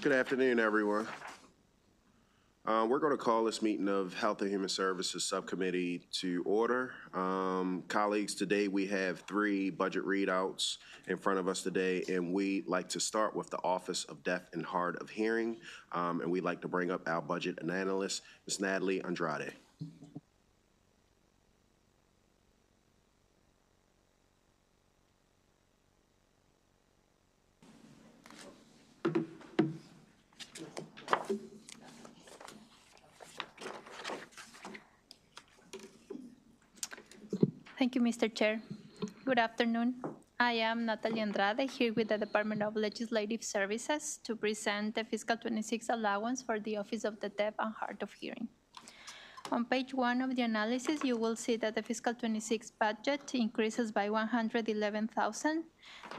Good afternoon, everyone. We're going to call this meeting of Health and Human Services Subcommittee to order. Colleagues, today we have 3 budget readouts in front of us today, and we'd like to start with the Office of Deaf and Hard of Hearing, and we'd like to bring up our budget analyst, Ms. Natalie Andrade. Thank you, Mr. Chair. Good afternoon. I am Natalie Andrade, here with the Department of Legislative Services to present the fiscal 26 allowance for the Office of the Deaf and Hard of Hearing. On page 1 of the analysis, you will see that the fiscal 26 budget increases by $111,000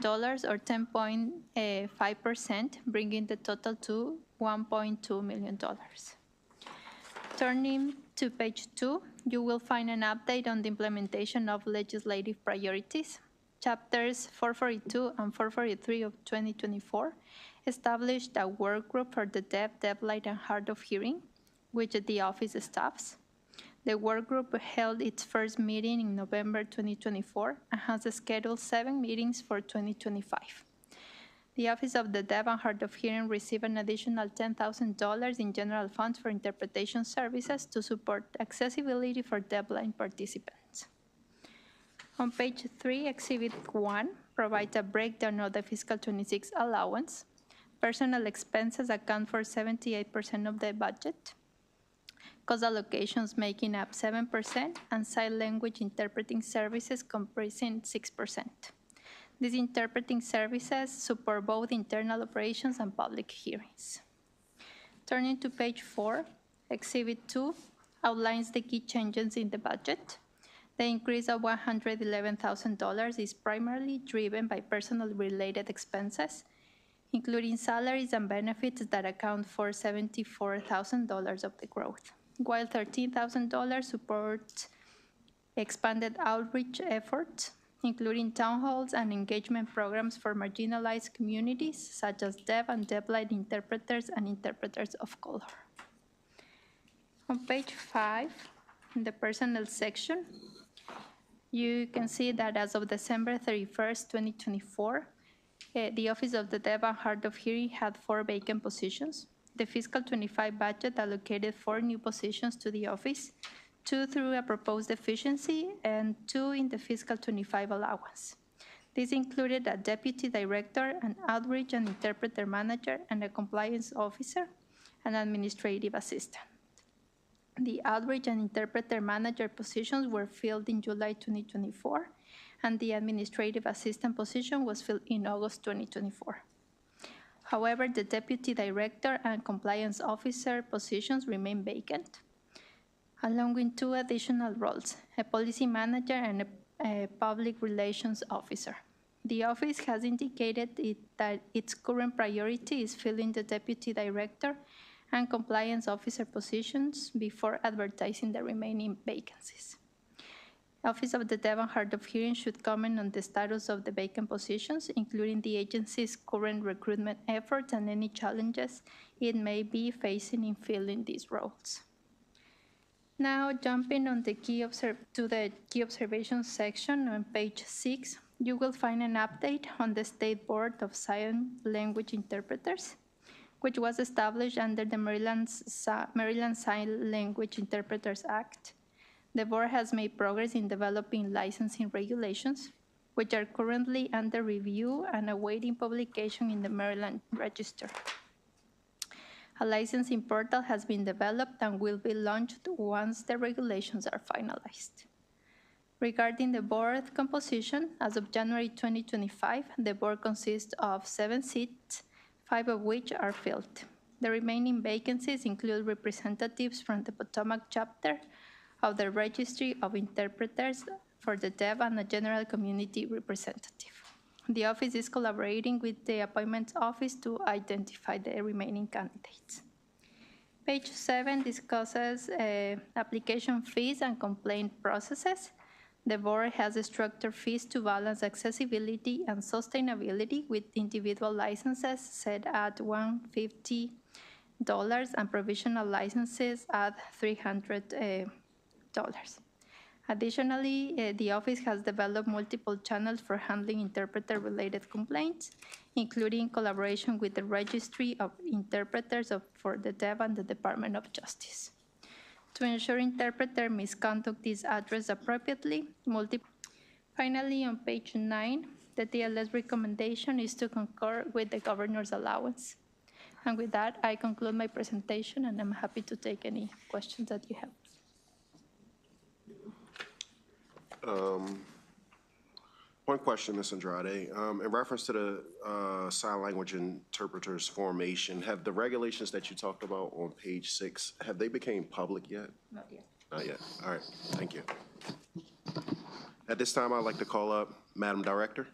or 10.5%, bringing the total to $1.2 million. Turning to page 2, you will find an update on the implementation of legislative priorities. Chapters 442 and 443 of 2024 established a work group for the deaf, deafblind, and hard of hearing, which the office staffs. The work group held its first meeting in November 2024 and has scheduled 7 meetings for 2025. The Office of the Deaf and Hard of Hearing received an additional $10,000 in general funds for interpretation services to support accessibility for deafblind participants. On page 3, Exhibit 1 provides a breakdown of the fiscal 26 allowance. Personal expenses account for 78% of the budget, cost allocations making up 7%, and sign language interpreting services comprising 6%. These interpreting services support both internal operations and public hearings. Turning to page 4, Exhibit 2 outlines the key changes in the budget. The increase of $111,000 is primarily driven by personnel-related expenses, including salaries and benefits that account for $74,000 of the growth, while $13,000 supports expanded outreach efforts, including town halls and engagement programs for marginalized communities, such as deaf and deafblind interpreters and interpreters of color. On page 5, in the personnel section, you can see that as of December 31st, 2024, the Office of the Deaf and Hard of Hearing had 4 vacant positions. The fiscal 25 budget allocated 4 new positions to the office, 2 through a proposed efficiency and 2 in the fiscal 25 allowance. This included a deputy director, an outreach and interpreter manager, and a compliance officer, and administrative assistant. The outreach and interpreter manager positions were filled in July 2024, and the administrative assistant position was filled in August 2024. However, the deputy director and compliance officer positions remain vacant, along with 2 additional roles, a policy manager and a public relations officer. The office has indicated that its current priority is filling the deputy director and compliance officer positions before advertising the remaining vacancies. Office of the Deaf and Hard of Hearing should comment on the status of the vacant positions, including the agency's current recruitment efforts and any challenges it may be facing in filling these roles. Now, jumping on the key observations section on page 6, you will find an update on the State Board of Sign Language Interpreters, which was established under the Maryland Sign Language Interpreters Act. The board has made progress in developing licensing regulations, which are currently under review and awaiting publication in the Maryland Register. A licensing portal has been developed and will be launched once the regulations are finalized. Regarding the board composition, as of January 2025, the board consists of 7 seats, 5 of which are filled. The remaining vacancies include representatives from the Potomac chapter of the Registry of Interpreters for the Deaf and a general community representative. The office is collaborating with the Appointments Office to identify the remaining candidates. Page 7 discusses application fees and complaint processes. The board has structured fees to balance accessibility and sustainability with individual licenses set at $150 and provisional licenses at $300. Additionally, the office has developed multiple channels for handling interpreter-related complaints, including collaboration with the Registry of Interpreters for the Deaf and the Department of Justice. To ensure interpreter misconduct is addressed appropriately, Finally, on page 9, the TLS recommendation is to concur with the governor's allowance. And with that, I conclude my presentation, and I'm happy to take any questions that you have. One question, Ms. Andrade. In reference to the sign language interpreters formation, have the regulations that you talked about on page 6, have they become public yet? Not yet. Not yet. All right. Thank you. At this time, I'd like to call up Madam Director.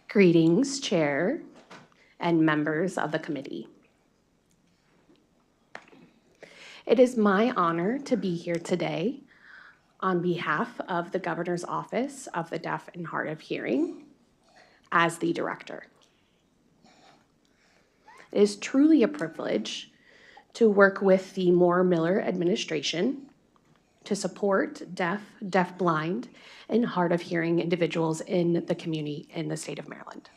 Greetings, Chair and members of the committee. It is my honor to be here today on behalf of the Governor's Office of the Deaf and Hard of Hearing as the director. It is truly a privilege to work with the Moore-Miller administration to support deaf, deafblind, and hard of hearing individuals in the community in the state of Maryland.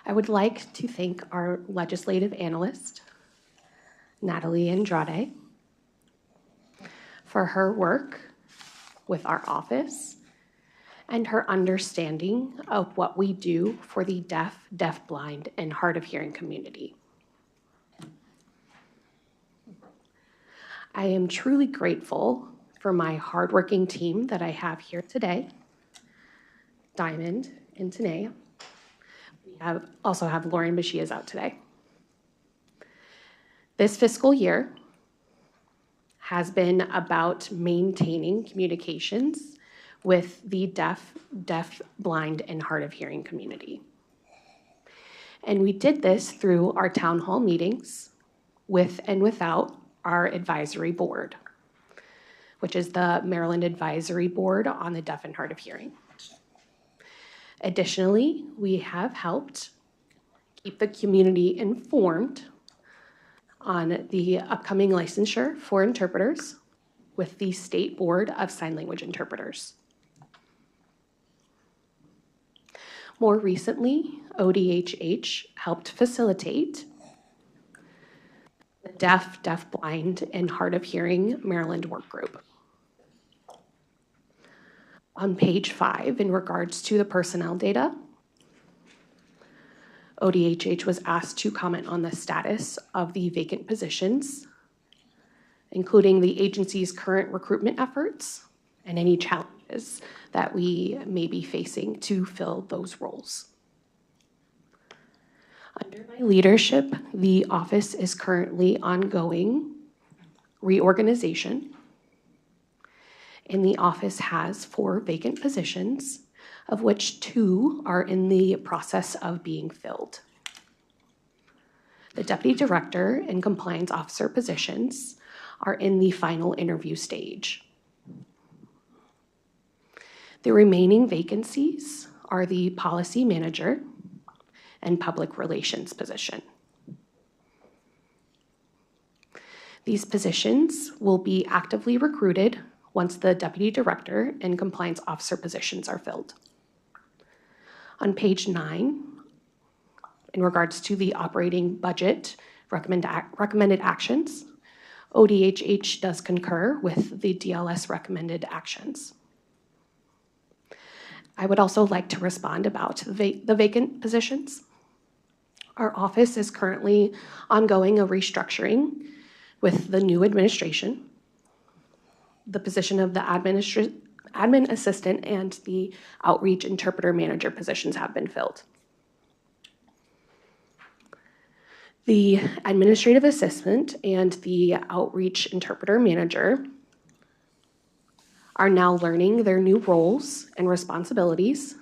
I would like to thank our legislative analyst, Natalie Andrade, for her work with our office and her understanding of what we do for the deaf, deafblind, and hard of hearing community. I am truly grateful for my hardworking team that I have here today, Diamond and Tanea. We also have Lauren, but she is out today. This fiscal year has been about maintaining communications with the deaf, blind, and hard of hearing community. And we did this through our town hall meetings with and without our advisory board, which is the Maryland Advisory Board on the Deaf and Hard of Hearing. Additionally, we have helped keep the community informed on the upcoming licensure for interpreters with the State Board of Sign Language Interpreters. More recently, ODHH helped facilitate the Deaf, Deafblind, and Hard of Hearing Maryland Work Group. On page 5, in regards to the personnel data, ODHH was asked to comment on the status of the vacant positions, including the agency's current recruitment efforts and any challenges that we may be facing to fill those roles. Under my leadership, the office is currently ongoing reorganization, and the office has 4 vacant positions, of which 2 are in the process of being filled. The deputy director and compliance officer positions are in the final interview stage. The remaining vacancies are the policy manager and public relations position. These positions will be actively recruited once the deputy director and compliance officer positions are filled. On page 9, in regards to the operating budget recommended actions, ODHH does concur with the DLS recommended actions. I would also like to respond about the vacant positions. Our office is currently ongoing a restructuring with the new administration, the position of the admin assistant and the outreach interpreter manager positions have been filled. The administrative assistant and the outreach interpreter manager are now learning their new roles and responsibilities,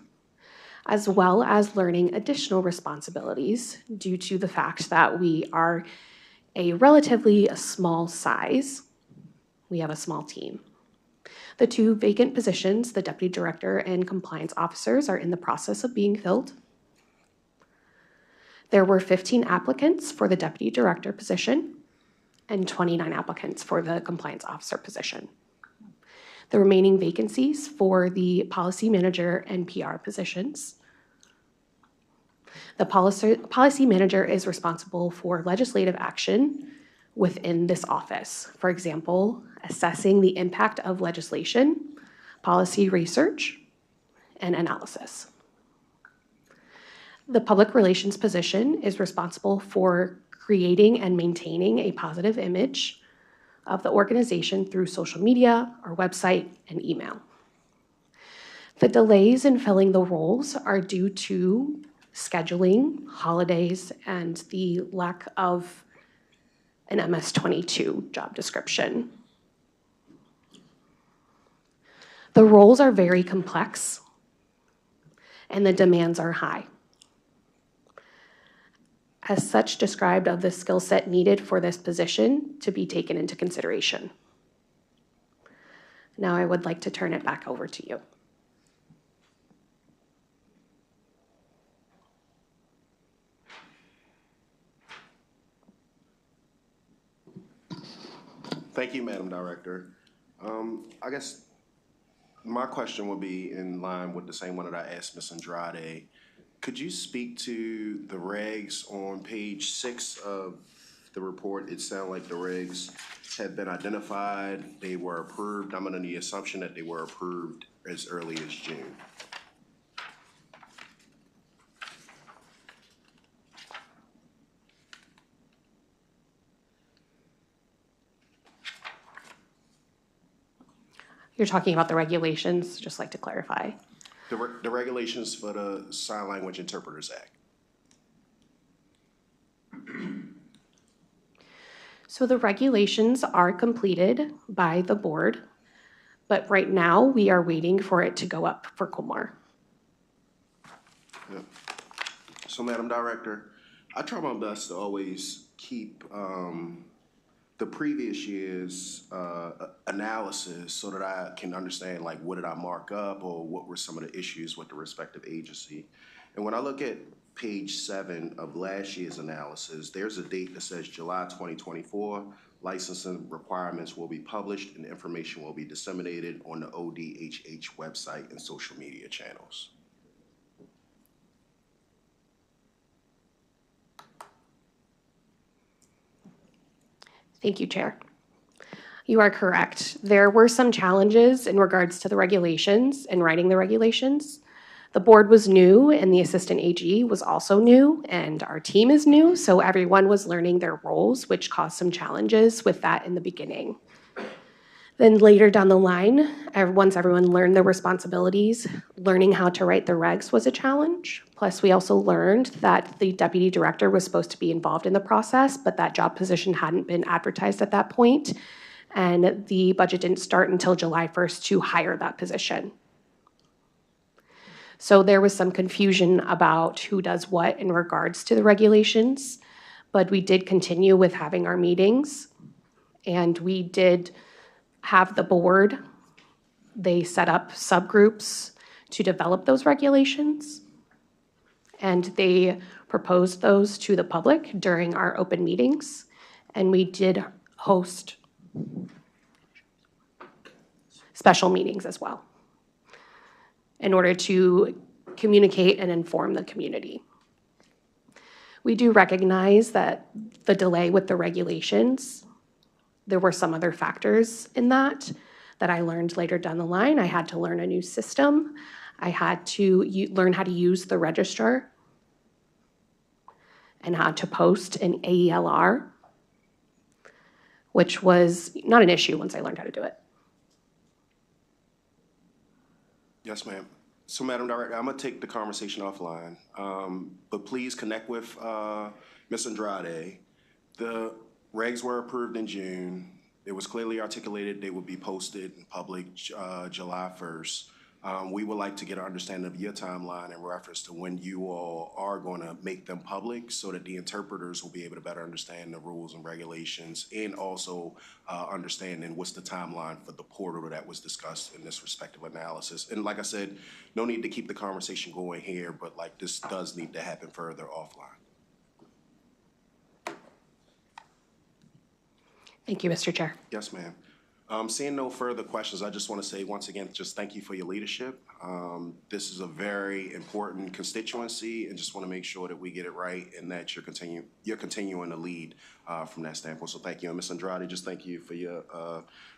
as well as learning additional responsibilities due to the fact that we are a relatively small size. We have a small team. The two vacant positions, the deputy director and compliance officers, are in the process of being filled. There were 15 applicants for the deputy director position and 29 applicants for the compliance officer position. The remaining vacancies for the policy manager and PR positions. The policy manager is responsible for legislative action within this office. For example, assessing the impact of legislation, policy research, and analysis. The public relations position is responsible for creating and maintaining a positive image of the organization through social media, our website, and email. The delays in filling the roles are due to scheduling, holidays, and the lack of an MS-22 job description. The roles are very complex, and the demands are high. As such, described of the skill set needed for this position to be taken into consideration. Now I would like to turn it back over to you. Thank you, Madam Director. I guess my question would be in line with the same one that I asked Ms. Andrade. Could you speak to the regs on page 6 of the report? It sounded like the regs had been identified, they were approved. I'm under the assumption that they were approved as early as June. You're talking about the regulations, just like to clarify. The regulations for the Sign Language Interpreters Act. So the regulations are completed by the board, but right now we are waiting for it to go up for Kumar. Yep. So, Madam Director, I try my best to always keep the previous year's analysis so that I can understand, like, what did I mark up or what were some of the issues with the respective agency. And when I look at page 7 of last year's analysis, there's a date that says July 2024. Licensing requirements will be published and information will be disseminated on the ODHH website and social media channels. Thank you, Chair. You are correct. There were some challenges in regards to the regulations and writing the regulations. The board was new and the assistant AG was also new and our team is new, so everyone was learning their roles, which caused some challenges with that in the beginning. Then later down the line, once everyone learned their responsibilities, learning how to write the regs was a challenge. Plus, we also learned that the deputy director was supposed to be involved in the process, but that job position hadn't been advertised at that point, and the budget didn't start until July 1st to hire that position. So there was some confusion about who does what in regards to the regulations, but we did continue with having our meetings, and we did have the board, they set up subgroups to develop those regulations, and they proposed those to the public during our open meetings, and we did host special meetings as well in order to communicate and inform the community. We do recognize that the delay with the regulations, there were some other factors in that I learned later down the line. I had to learn a new system. I had to learn how to use the register and how to post an AELR, which was not an issue once I learned how to do it. Yes, ma'am. So, Madam Director, I'm gonna take the conversation offline, but please connect with Ms. Andrade. The regs were approved in June. It was clearly articulated they would be posted in public July 1st. We would like to get an understanding of your timeline in reference to when you all are going to make them public so that the interpreters will be able to better understand the rules and regulations, and also understanding what's the timeline for the portal that was discussed in this respective analysis. And like I said, no need to keep the conversation going here, but like this does need to happen further offline. Thank you, Mr. Chair. Yes, ma'am. Seeing no further questions, I just want to say once again, just thank you for your leadership. This is a very important constituency, and just want to make sure that we get it right and that you're continuing to lead from that standpoint. So thank you. And Ms. Andrade, just thank you for your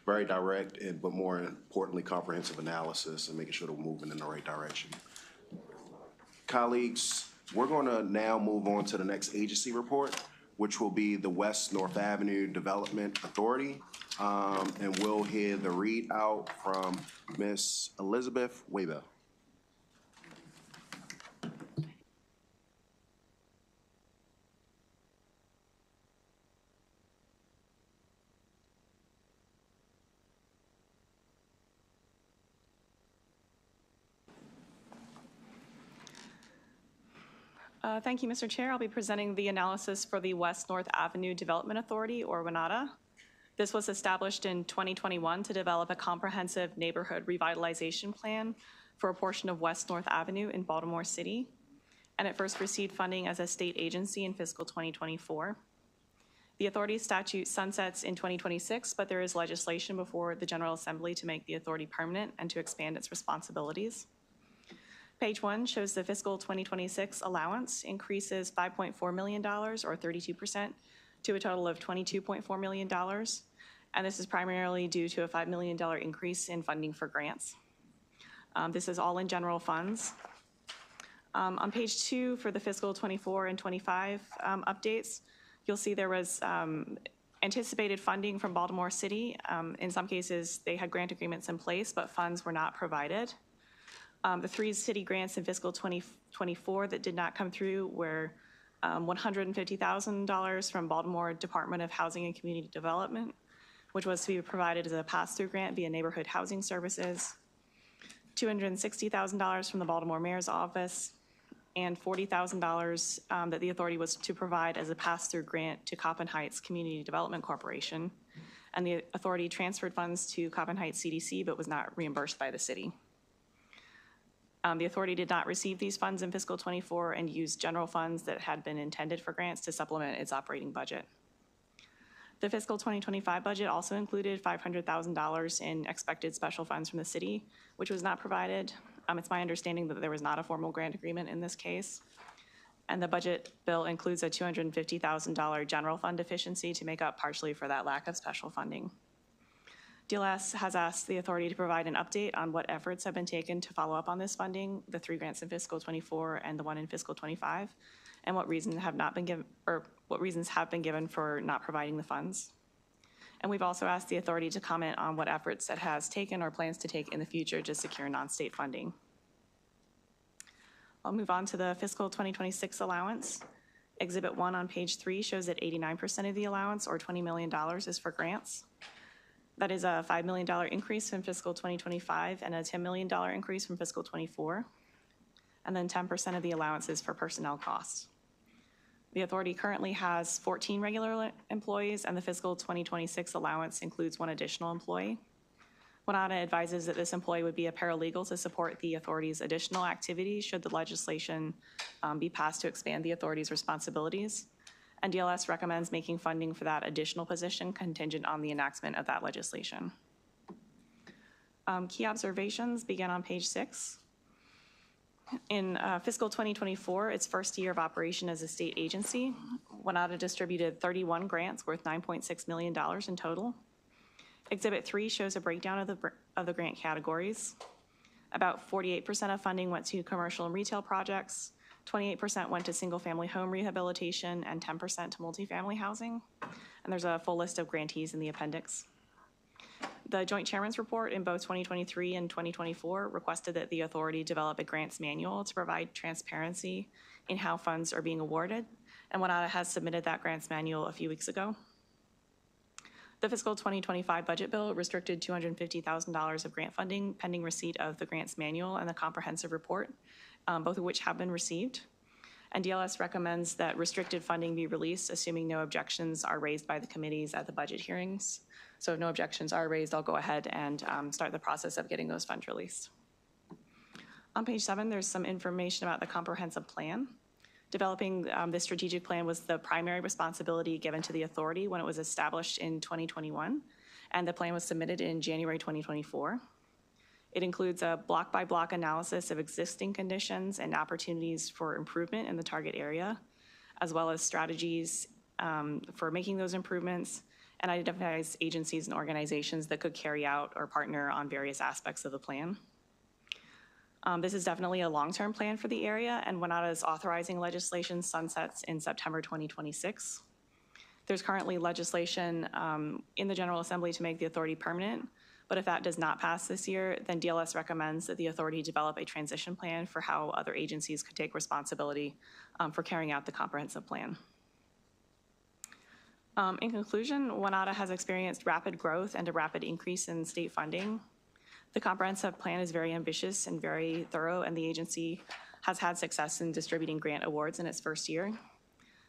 very direct but more importantly, comprehensive analysis and making sure that we're moving in the right direction. Colleagues, we're going to now move on to the next agency report, which will be the West North Avenue Development Authority. And we'll hear the readout from Ms. Elizabeth Weber. Thank you, Mr. Chair. I'll be presenting the analysis for the West North Avenue Development Authority, or WNADA. This was established in 2021 to develop a comprehensive neighborhood revitalization plan for a portion of West North Avenue in Baltimore City, and it first received funding as a state agency in fiscal 2024. The authority statute sunsets in 2026, but there is legislation before the General Assembly to make the authority permanent and to expand its responsibilities. Page 1 shows the fiscal 2026 allowance increases $5.4 million, or 32%, to a total of $22.4 million. And this is primarily due to a $5 million increase in funding for grants. This is all in general funds. On page 2 for the fiscal 24 and 25 updates, you'll see there was anticipated funding from Baltimore City. In some cases, they had grant agreements in place, but funds were not provided. The 3 city grants in fiscal 2024 that did not come through were $150,000 from Baltimore Department of Housing and Community Development, which was to be provided as a pass-through grant via Neighborhood Housing Services, $260,000 from the Baltimore Mayor's Office, and $40,000 that the authority was to provide as a pass-through grant to Coppin Heights Community Development Corporation. And the authority transferred funds to Coppin Heights CDC, but was not reimbursed by the city. The authority did not receive these funds in fiscal 24 and used general funds that had been intended for grants to supplement its operating budget. The fiscal 2025 budget also included $500,000 in expected special funds from the city, which was not provided. It's my understanding that there was not a formal grant agreement in this case. And the budget bill includes a $250,000 general fund deficiency to make up partially for that lack of special funding. DLS has asked the authority to provide an update on what efforts have been taken to follow up on this funding, the 3 grants in fiscal 24 and the 1 in fiscal 25, and what reasons have been given for not providing the funds. And we've also asked the authority to comment on what efforts it has taken or plans to take in the future to secure non-state funding. I'll move on to the fiscal 2026 allowance. Exhibit 1 on page 3 shows that 89% of the allowance, or $20 million, is for grants. That is a $5 million increase from fiscal 2025 and a $10 million increase from fiscal 24. And then 10% of the allowance is for personnel costs. The authority currently has 14 regular employees, and the fiscal 2026 allowance includes 1 additional employee. WNADA advises that this employee would be a paralegal to support the authority's additional activities should the legislation be passed to expand the authority's responsibilities. And DLS recommends making funding for that additional position contingent on the enactment of that legislation. Key observations begin on page 6. In fiscal 2024, its first year of operation as a state agency, WNADA distributed 31 grants worth $9.6 million in total. Exhibit 3 shows a breakdown of the grant categories. About 48% of funding went to commercial and retail projects, 28% went to single-family home rehabilitation, and 10% to multifamily housing. And there's a full list of grantees in the appendix. The Joint Chairman's Report in both 2023 and 2024 requested that the authority develop a grants manual to provide transparency in how funds are being awarded, and WNATA has submitted that grants manual a few weeks ago. The fiscal 2025 budget bill restricted $250,000 of grant funding pending receipt of the grants manual and the comprehensive report, both of which have been received. And DLS recommends that restricted funding be released, assuming no objections are raised by the committees at the budget hearings. So if no objections are raised, I'll go ahead and start the process of getting those funds released. On page 7, there's some information about the comprehensive plan. Developing this strategic plan was the primary responsibility given to the authority when it was established in 2021, and the plan was submitted in January 2024. It includes a block-by-block analysis of existing conditions and opportunities for improvement in the target area, as well as strategies for making those improvements, and identifies agencies and organizations that could carry out or partner on various aspects of the plan. This is definitely a long-term plan for the area, and WNATA's authorizing legislation sunsets in September 2026. There's currently legislation in the General Assembly to make the authority permanent, but if that does not pass this year, then DLS recommends that the authority develop a transition plan for how other agencies could take responsibility for carrying out the comprehensive plan. In conclusion, WNATA has experienced rapid growth and a rapid increase in state funding. The comprehensive plan is very ambitious and very thorough, and the agency has had success in distributing grant awards in its first year.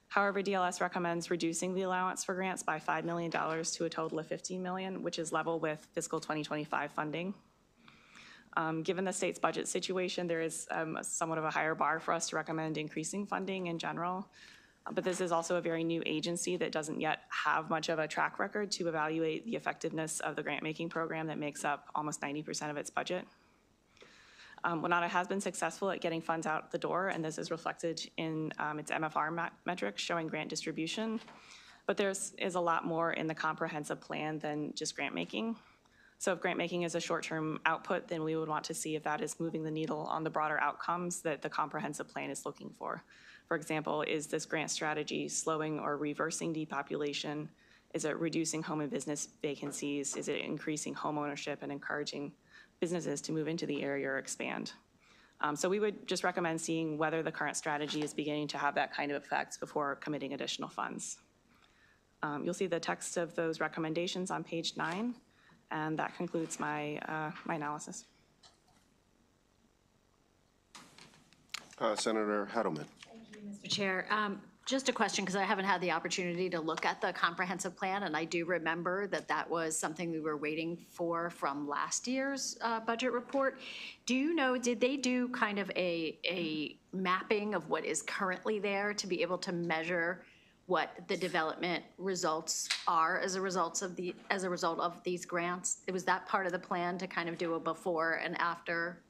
However, DLS recommends reducing the allowance for grants by $5 million to a total of $15 million, which is level with fiscal 2025 funding. Given the state's budget situation, there is somewhat of a higher bar for us to recommend increasing funding in general. But this is also a very new agency that doesn't yet have much of a track record to evaluate the effectiveness of the grant-making program that makes up almost 90% of its budget. WNATA has been successful at getting funds out the door, and this is reflected in its MFR metrics showing grant distribution. But there is a lot more in the comprehensive plan than just grant-making. So if grant-making is a short-term output, then we would want to see if that is moving the needle on the broader outcomes that the comprehensive plan is looking for. For example, is this grant strategy slowing or reversing depopulation? Is it reducing home and business vacancies? Is it increasing home ownership and encouraging businesses to move into the area or expand? So we would just recommend seeing whether the current strategy is beginning to have that kind of effect before committing additional funds. You'll see the text of those recommendations on page 9, and that concludes my analysis. Senator Hettleman. Mr. Chair, just a question, because I haven't had the opportunity to look at the comprehensive plan, and I do remember that that was something we were waiting for from last year's budget report. Do you know, did they do kind of a mapping of what is currently there to be able to measure what the development results are as a result of these grants? Was that part of the plan to kind of do a before and after?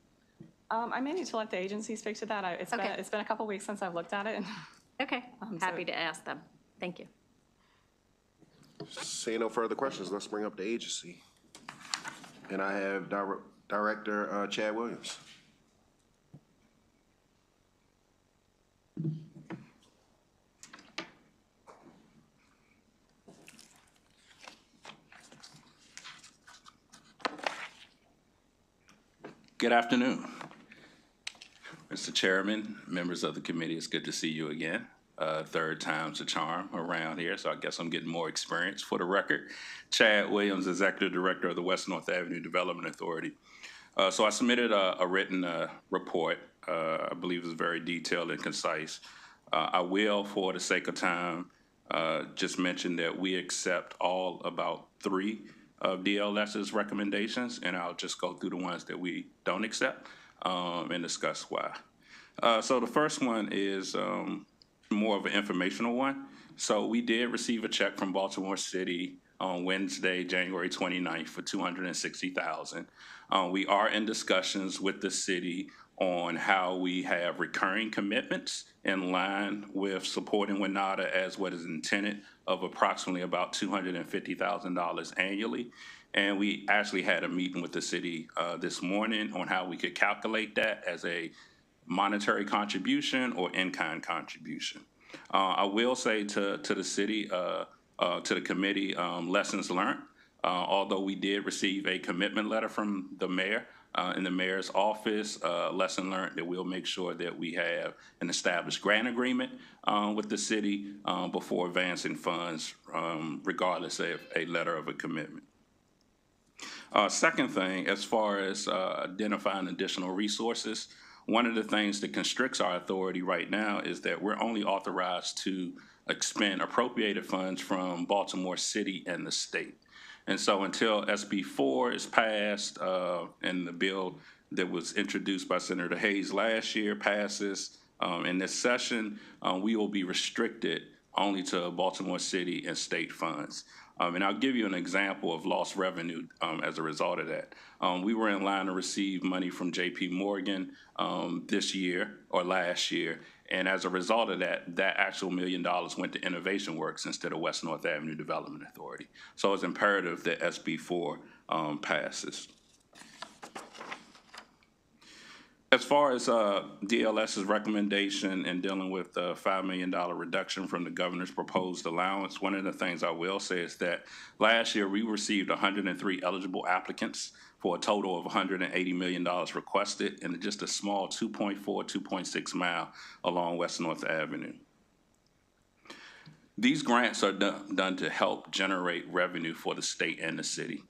I may need to let the agency speak to that. It's been a couple weeks since I've looked at it. Okay, happy to ask them. Thank you. Seeing no further questions, let's bring up the agency. And I have Director Chad Williams. Good afternoon. Mr. Chairman, members of the committee, it's good to see you again. Third time's a charm around here, so I guess I'm getting more experience. For the record, Chad Williams, Executive Director of the West North Avenue Development Authority. So I submitted a written report. I believe it's very detailed and concise. I will, for the sake of time, just mention that we accept all about 3 of DLS's recommendations, and I'll just go through the ones that we don't accept and discuss why. So the first one is more of an informational one. So we did receive a check from Baltimore City on Wednesday, January 29th for $260,000. We are in discussions with the city on how we have recurring commitments in line with supporting WNATA as what is intended of approximately about $250,000 annually. And we actually had a meeting with the city this morning on how we could calculate that as a monetary contribution or in-kind contribution. I will say to the city, to the committee, lessons learned. Although we did receive a commitment letter from the mayor in the mayor's office, lesson learned that we'll make sure that we have an established grant agreement with the city before advancing funds, regardless of a letter of a commitment. Second thing, as far as identifying additional resources, one of the things that constricts our authority right now is that we're only authorized to expend appropriated funds from Baltimore City and the state. And so until SB 4 is passed and the bill that was introduced by Senator Hayes last year passes in this session, we will be restricted only to Baltimore City and state funds. And I'll give you an example of lost revenue as a result of that. We were in line to receive money from JP Morgan this year or last year. And as a result of that, that actual $1 million went to Innovation Works instead of West North Avenue Development Authority. So it's imperative that SB 4 passes. As far as DLS's recommendation in dealing with the $5 million reduction from the governor's proposed allowance, one of the things I will say is that last year we received 103 eligible applicants for a total of $180 million requested in just a small 2.4, 2.6 mile along West North Avenue. These grants are done to help generate revenue for the state and the city.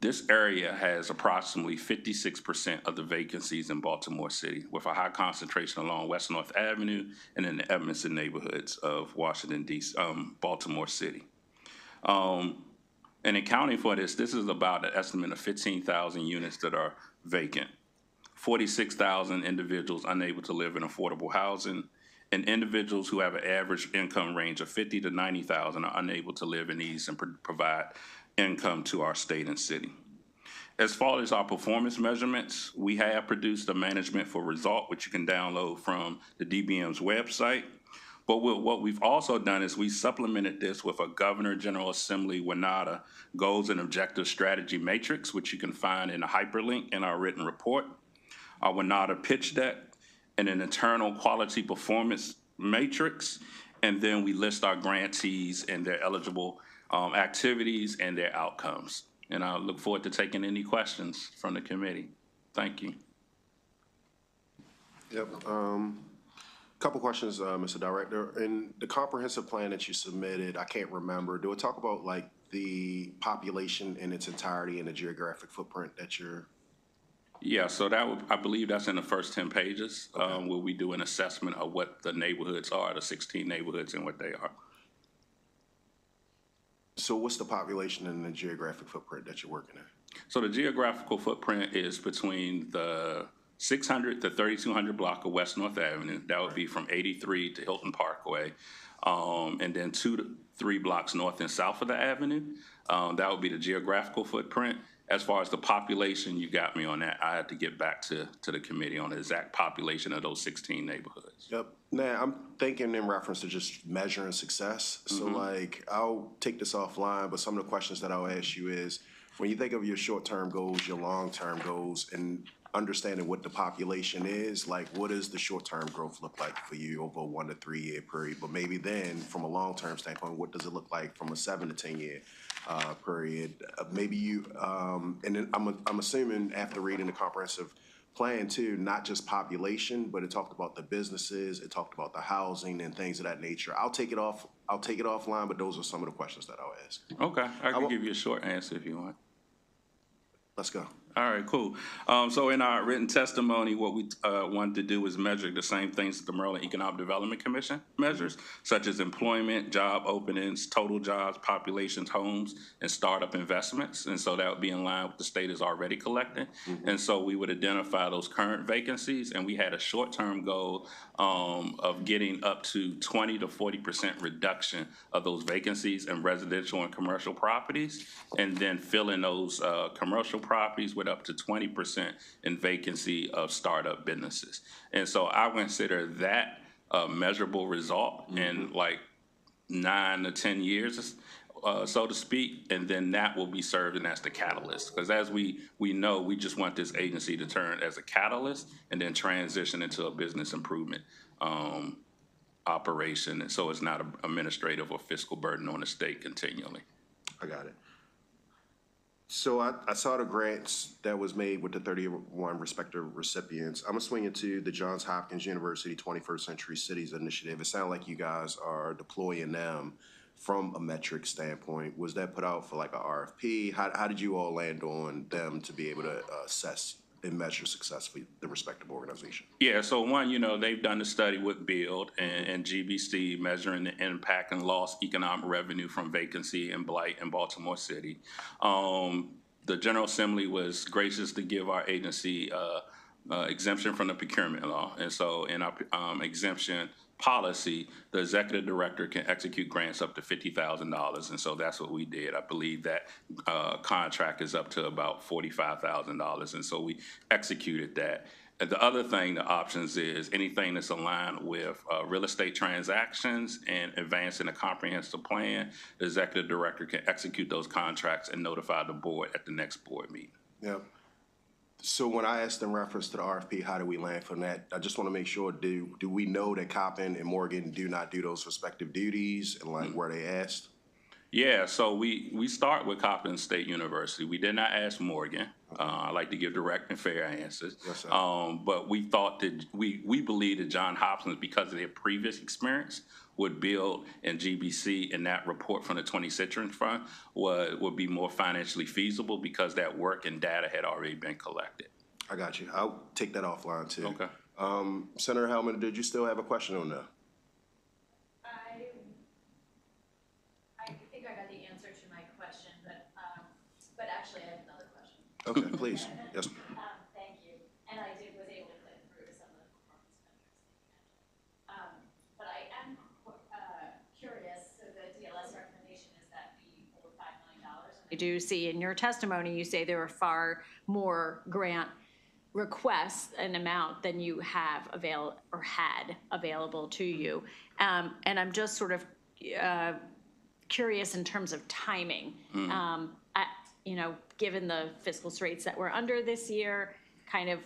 This area has approximately 56% of the vacancies in Baltimore City, with a high concentration along West North Avenue and in the Edmondson neighborhoods of Washington, D.C., Baltimore City. And accounting for this is about an estimate of 15,000 units that are vacant, 46,000 individuals unable to live in affordable housing, and individuals who have an average income range of 50 to 90,000 are unable to live in these and provide income to our state and city. As far as our performance measurements, we have produced a management for result, which you can download from the DBM's website. But what we've also done is we supplemented this with a Governor General Assembly WNODA Goals and Objectives Strategy Matrix, which you can find in a hyperlink in our written report, our WNODA pitch deck, and an internal quality performance matrix. And then we list our grantees and their eligible activities and their outcomes. And I look forward to taking any questions from the committee. Thank you. Yep. Couple questions, Mr. Director. In the comprehensive plan that you submitted, I can't remember, do it talk about like the population in its entirety and the geographic footprint that you're? Yeah, so I believe that's in the first 10 pages, okay. Where we do an assessment of what the neighborhoods are, the 16 neighborhoods and what they are. So what's the population and the geographic footprint that you're working at? So the geographical footprint is between the 600 to 3200 block of West North Avenue. That would be from 83 to Hilton Parkway. And then 2 to 3 blocks north and south of the avenue. That would be the geographical footprint. As far as the population, you got me on that. I had to get back to the committee on the exact population of those 16 neighborhoods. Yep. Now, I'm thinking in reference to just measuring success. So, like, I'll take this offline, but some of the questions that I'll ask you is, when you think of your short-term goals, your long-term goals, and understanding what the population is, like, what does the short-term growth look like for you over a 1 to 3 year period? But maybe then, from a long-term standpoint, what does it look like from a 7 to 10 year period? Maybe you, and then I'm assuming after reading the comprehensive plan too, not just population, but it talked about the businesses, it talked about the housing and things of that nature. I'll take it offline, but those are some of the questions that I'll ask. Okay, I can give you a short answer if you want. Let's go. All right, cool. So in our written testimony, what we wanted to do was measure the same things that the Maryland Economic Development Commission measures, such as employment, job openings, total jobs, populations, homes, and startup investments. And so that would be in line with the state is already collecting. And so we would identify those current vacancies, and we had a short-term goal of getting up to 20 to 40% reduction of those vacancies in residential and commercial properties, and then filling those commercial properties with up to 20% in vacancy of startup businesses. And so I consider that a measurable result in like 9 to 10 years, so to speak, and then that will be serving as the catalyst. Because as we know, we just want this agency to turn as a catalyst and then transition into a business improvement operation, and so it's not an administrative or fiscal burden on the state continually. I got it. So I saw the grants that was made with the 31 respective recipients. I'm gonna swing it to the Johns Hopkins University 21st Century Cities Initiative. It sounds like you guys are deploying them from a metric standpoint. Was that put out for like a RFP? How did you all land on them to be able to assess and measure successfully the respective organization? Yeah, so one, they've done the study with Build and GBC measuring the impact and lost economic revenue from vacancy and blight in Baltimore City. The General Assembly was gracious to give our agency exemption from the procurement law. And so in our exemption policy, the executive director can execute grants up to $50,000. And so that's what we did. I believe that contract is up to about $45,000. And so we executed that. And the other thing, the options is anything that's aligned with real estate transactions and advancing a comprehensive plan, the executive director can execute those contracts and notify the board at the next board meeting. Yep. So when I asked in reference to the RFP, how do we land from that? I just want to make sure, do we know that Coppin and Morgan do not do those respective duties and like where they asked? Yeah, so we start with Coppin State University. We did not ask Morgan. I like to give direct and fair answers. Yes, sir. But we thought that we believe that Johns Hopkins, because of their previous experience, would Build and GBC in that report from the 20th Century Fund would be more financially feasible because that work and data had already been collected. I got you. I'll take that offline too. Okay. Senator Hellman, did you still have a question on that? I think I got the answer to my question, but actually I have another question. Okay, please. Yes. Thank you. And I was able to click through some of the performance metrics. But I am curious, so the DLS recommendation is that be over $5 million. I do see in your testimony, you say there were far more grant requests, an amount than you have had available to you. And I'm just sort of curious in terms of timing. Given the fiscal straits that we're under this year, kind of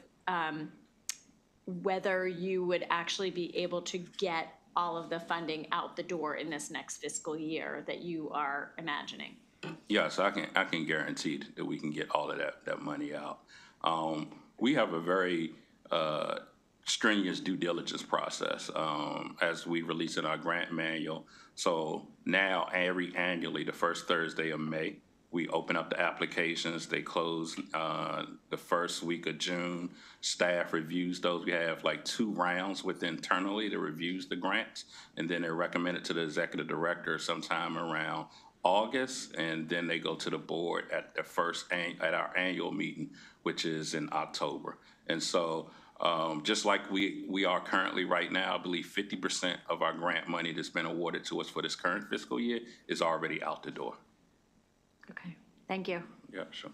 whether you would actually be able to get all of the funding out the door in this next fiscal year that you are imagining. Yes, I can guarantee that we can get all of that money out. We have a very strenuous due diligence process as we release in our grant manual. So now annually, the first Thursday of May, we open up the applications. They close the first week of June. Staff reviews those. We have like 2 rounds internally that reviews the grants, and then they're recommended to the executive director sometime around August, and then they go to the board at our annual meeting, which is in October. And so just like we are currently right now, I believe 50% of our grant money that's been awarded to us for this current fiscal year is already out the door. Okay, thank you. Yeah, sure.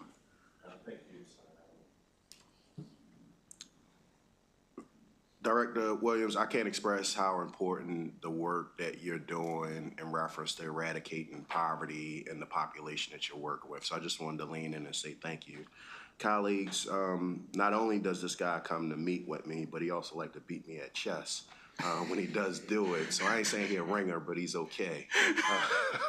Director Williams, I can't express how important the work that you're doing in reference to eradicating poverty in the population that you're working with. So I just wanted to lean in and say thank you. Colleagues, not only does this guy come to meet with me, but he also like to beat me at chess when he does do it. So I ain't saying he's a ringer, but he's okay.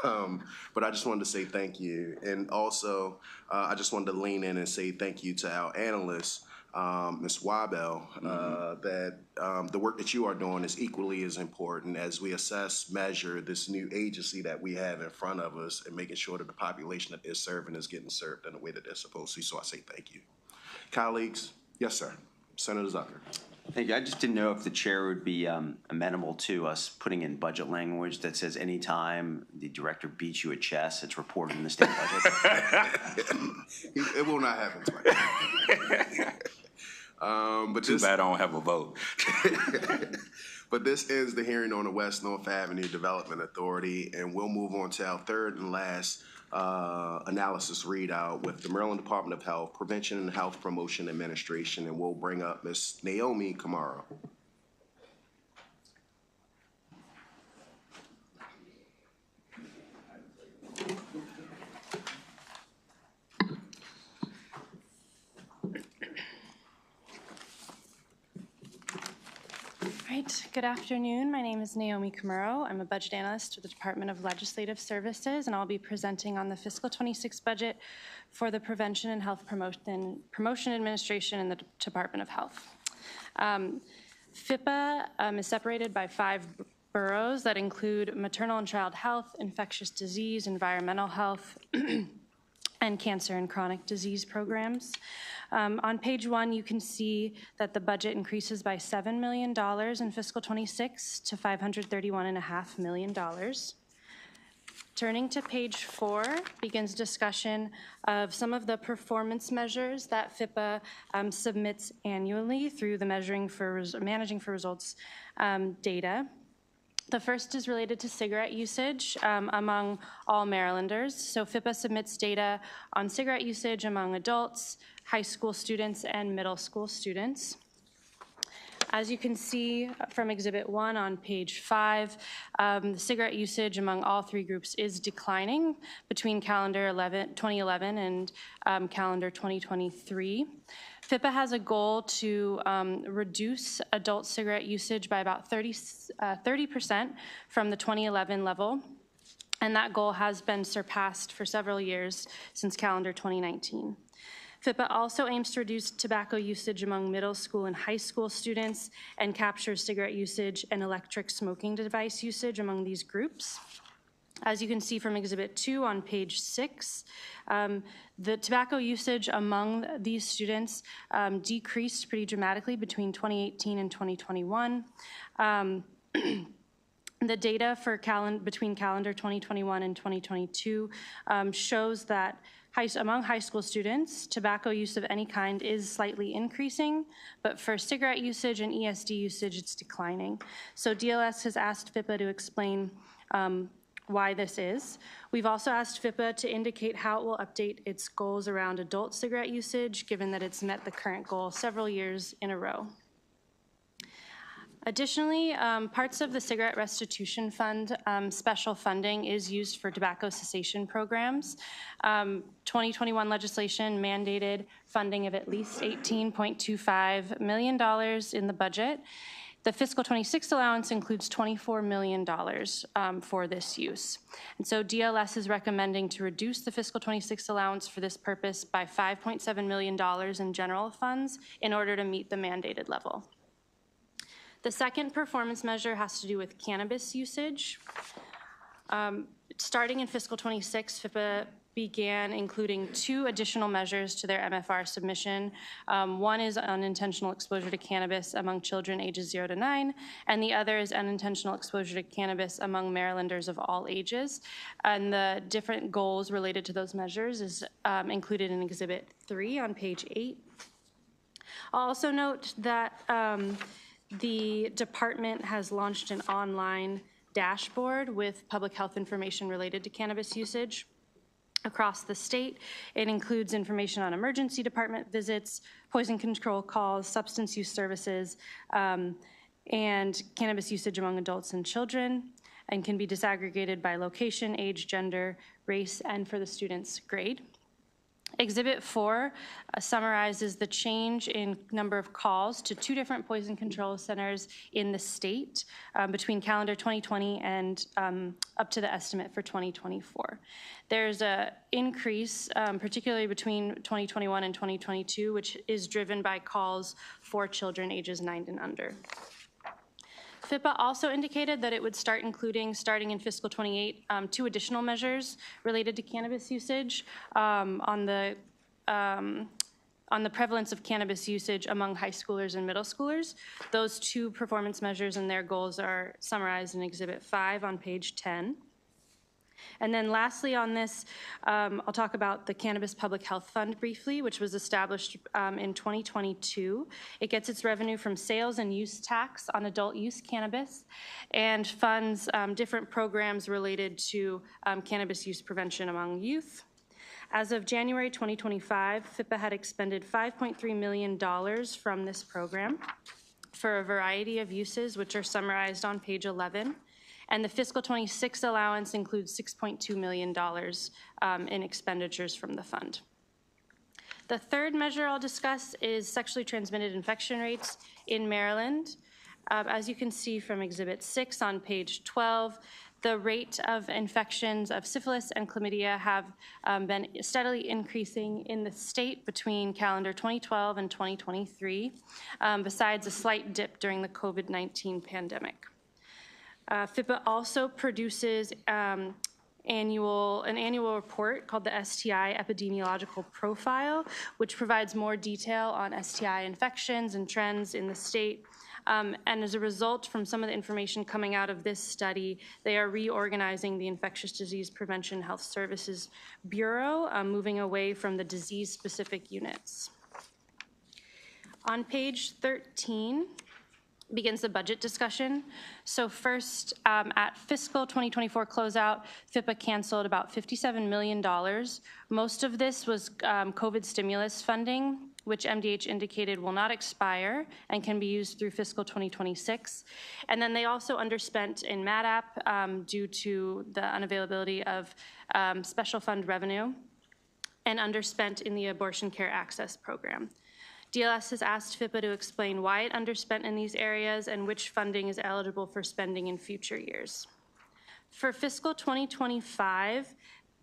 But I just wanted to say thank you. And also, I just wanted to lean in and say thank you to our analysts, Ms. Wabel, that the work that you are doing is equally as important as we assess, measure this new agency that we have in front of us and making sure that the population that they're serving is getting served in the way that they're supposed to. So I say thank you. Colleagues, yes, sir. Senator Zucker. Thank you. I just didn't know if the chair would be amenable to us putting in budget language that says anytime the director beats you at chess, it's reported in the state budget. It will not happen tonight. But Too bad I don't have a vote. But this ends the hearing on the West North Avenue Development Authority, and we'll move on to our third and last analysis readout with the Maryland Department of Health, Prevention and Health Promotion Administration, and we'll bring up Ms. Naomi Camaro. All right, good afternoon. My name is Naomi Camaro. I'm a budget analyst with the Department of Legislative Services, and I'll be presenting on the fiscal 26 budget for the Prevention and Health Promotion Administration in the Department of Health. FIPA is separated by 5 boroughs that include maternal and child health, infectious disease, environmental health, and cancer and chronic disease programs. On page 1, you can see that the budget increases by $7 million in fiscal 26 to $531.5 million. Turning to page 4 begins discussion of some of the performance measures that FIPA submits annually through the Managing for Results data. The first is related to cigarette usage among all Marylanders. So FIPA submits data on cigarette usage among adults, high school students, and middle school students. As you can see from Exhibit 1 on page 5, the cigarette usage among all 3 groups is declining between calendar 2011 and calendar 2023. FIPA has a goal to reduce adult cigarette usage by about 30% from the 2011 level, and that goal has been surpassed for several years since calendar 2019. FIPA also aims to reduce tobacco usage among middle school and high school students and captures cigarette usage and electric smoking device usage among these groups. As you can see from Exhibit 2 on page 6, the tobacco usage among these students decreased pretty dramatically between 2018 and 2021. The data for between calendar 2021 and 2022 shows that among high school students, tobacco use of any kind is slightly increasing, but for cigarette usage and ESD usage, it's declining. So DLS has asked FIPA to explain why this is. We've also asked FIPA to indicate how it will update its goals around adult cigarette usage, given that it's met the current goal several years in a row. Additionally, parts of the Cigarette Restitution Fund special funding is used for tobacco cessation programs. 2021 legislation mandated funding of at least $18.25 million in the budget. The fiscal 26 allowance includes $24 million for this use. And so DLS is recommending to reduce the fiscal 26 allowance for this purpose by $5.7 million in general funds in order to meet the mandated level. The second performance measure has to do with cannabis usage. Starting in fiscal 26, FIPA began including 2 additional measures to their MFR submission. One is unintentional exposure to cannabis among children ages 0 to 9, and the other is unintentional exposure to cannabis among Marylanders of all ages. And the different goals related to those measures is included in Exhibit 3 on page 8. I'll also note that the department has launched an online dashboard with public health information related to cannabis usage across the state. It includes information on emergency department visits, poison control calls, substance use services, and cannabis usage among adults and children, and can be disaggregated by location, age, gender, race, and for the student's grade. Exhibit 4 summarizes the change in number of calls to 2 different poison control centers in the state between calendar 2020 and up to the estimate for 2024. There's an increase, particularly between 2021 and 2022, which is driven by calls for children ages 9 and under. FIPA also indicated that it would start including, starting in fiscal 28, 2 additional measures related to cannabis usage on the prevalence of cannabis usage among high schoolers and middle schoolers. Those 2 performance measures and their goals are summarized in Exhibit 5 on page 10. And then lastly on this, I'll talk about the Cannabis Public Health Fund briefly, which was established in 2022. It gets its revenue from sales and use tax on adult use cannabis and funds different programs related to cannabis use prevention among youth. As of January 2025, FIPA had expended $5.3 million from this program for a variety of uses, which are summarized on page 11. And the fiscal 26 allowance includes $6.2 million in expenditures from the fund. The third measure I'll discuss is sexually transmitted infection rates in Maryland. As you can see from Exhibit 6 on page 12, the rate of infections of syphilis and chlamydia have been steadily increasing in the state between calendar 2012 and 2023, besides a slight dip during the COVID-19 pandemic. FIPA also produces an annual report called the STI Epidemiological Profile, which provides more detail on STI infections and trends in the state. And as a result, from some of the information coming out of this study, they are reorganizing the Infectious Disease Prevention Health Services Bureau, moving away from the disease-specific units. On page 13, begins the budget discussion. So first, at fiscal 2024 closeout, FIPA canceled about $57 million. Most of this was COVID stimulus funding, which MDH indicated will not expire and can be used through fiscal 2026. And then they also underspent in MADAP due to the unavailability of special fund revenue, and underspent in the Abortion Care Access Program. DLS has asked FIPA to explain why it underspent in these areas and which funding is eligible for spending in future years. For fiscal 2025,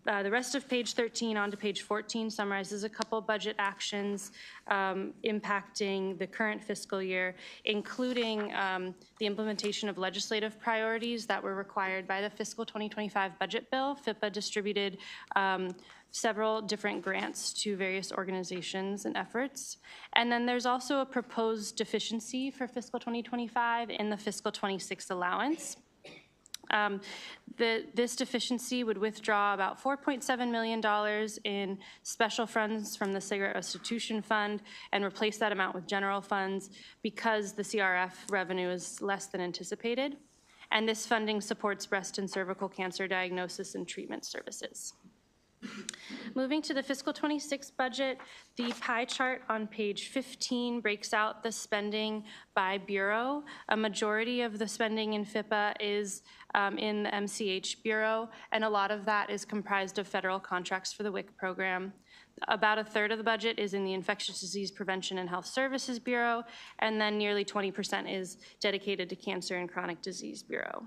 the rest of page 13 onto page 14 summarizes a couple budget actions impacting the current fiscal year, including the implementation of legislative priorities that were required by the fiscal 2025 budget bill. FIPA distributed several different grants to various organizations and efforts. And then there's also a proposed deficiency for fiscal 2025 in the fiscal 26 allowance. This deficiency would withdraw about $4.7 million in special funds from the Cigarette Restitution Fund and replace that amount with general funds because the CRF revenue is less than anticipated. And this funding supports breast and cervical cancer diagnosis and treatment services. Moving to the fiscal 26 budget, the pie chart on page 15 breaks out the spending by bureau. A majority of the spending in FIPA is in the MCH Bureau, and a lot of that is comprised of federal contracts for the WIC program. About a third of the budget is in the Infectious Disease Prevention and Health Services Bureau, and then nearly 20% is dedicated to Cancer and Chronic Disease Bureau.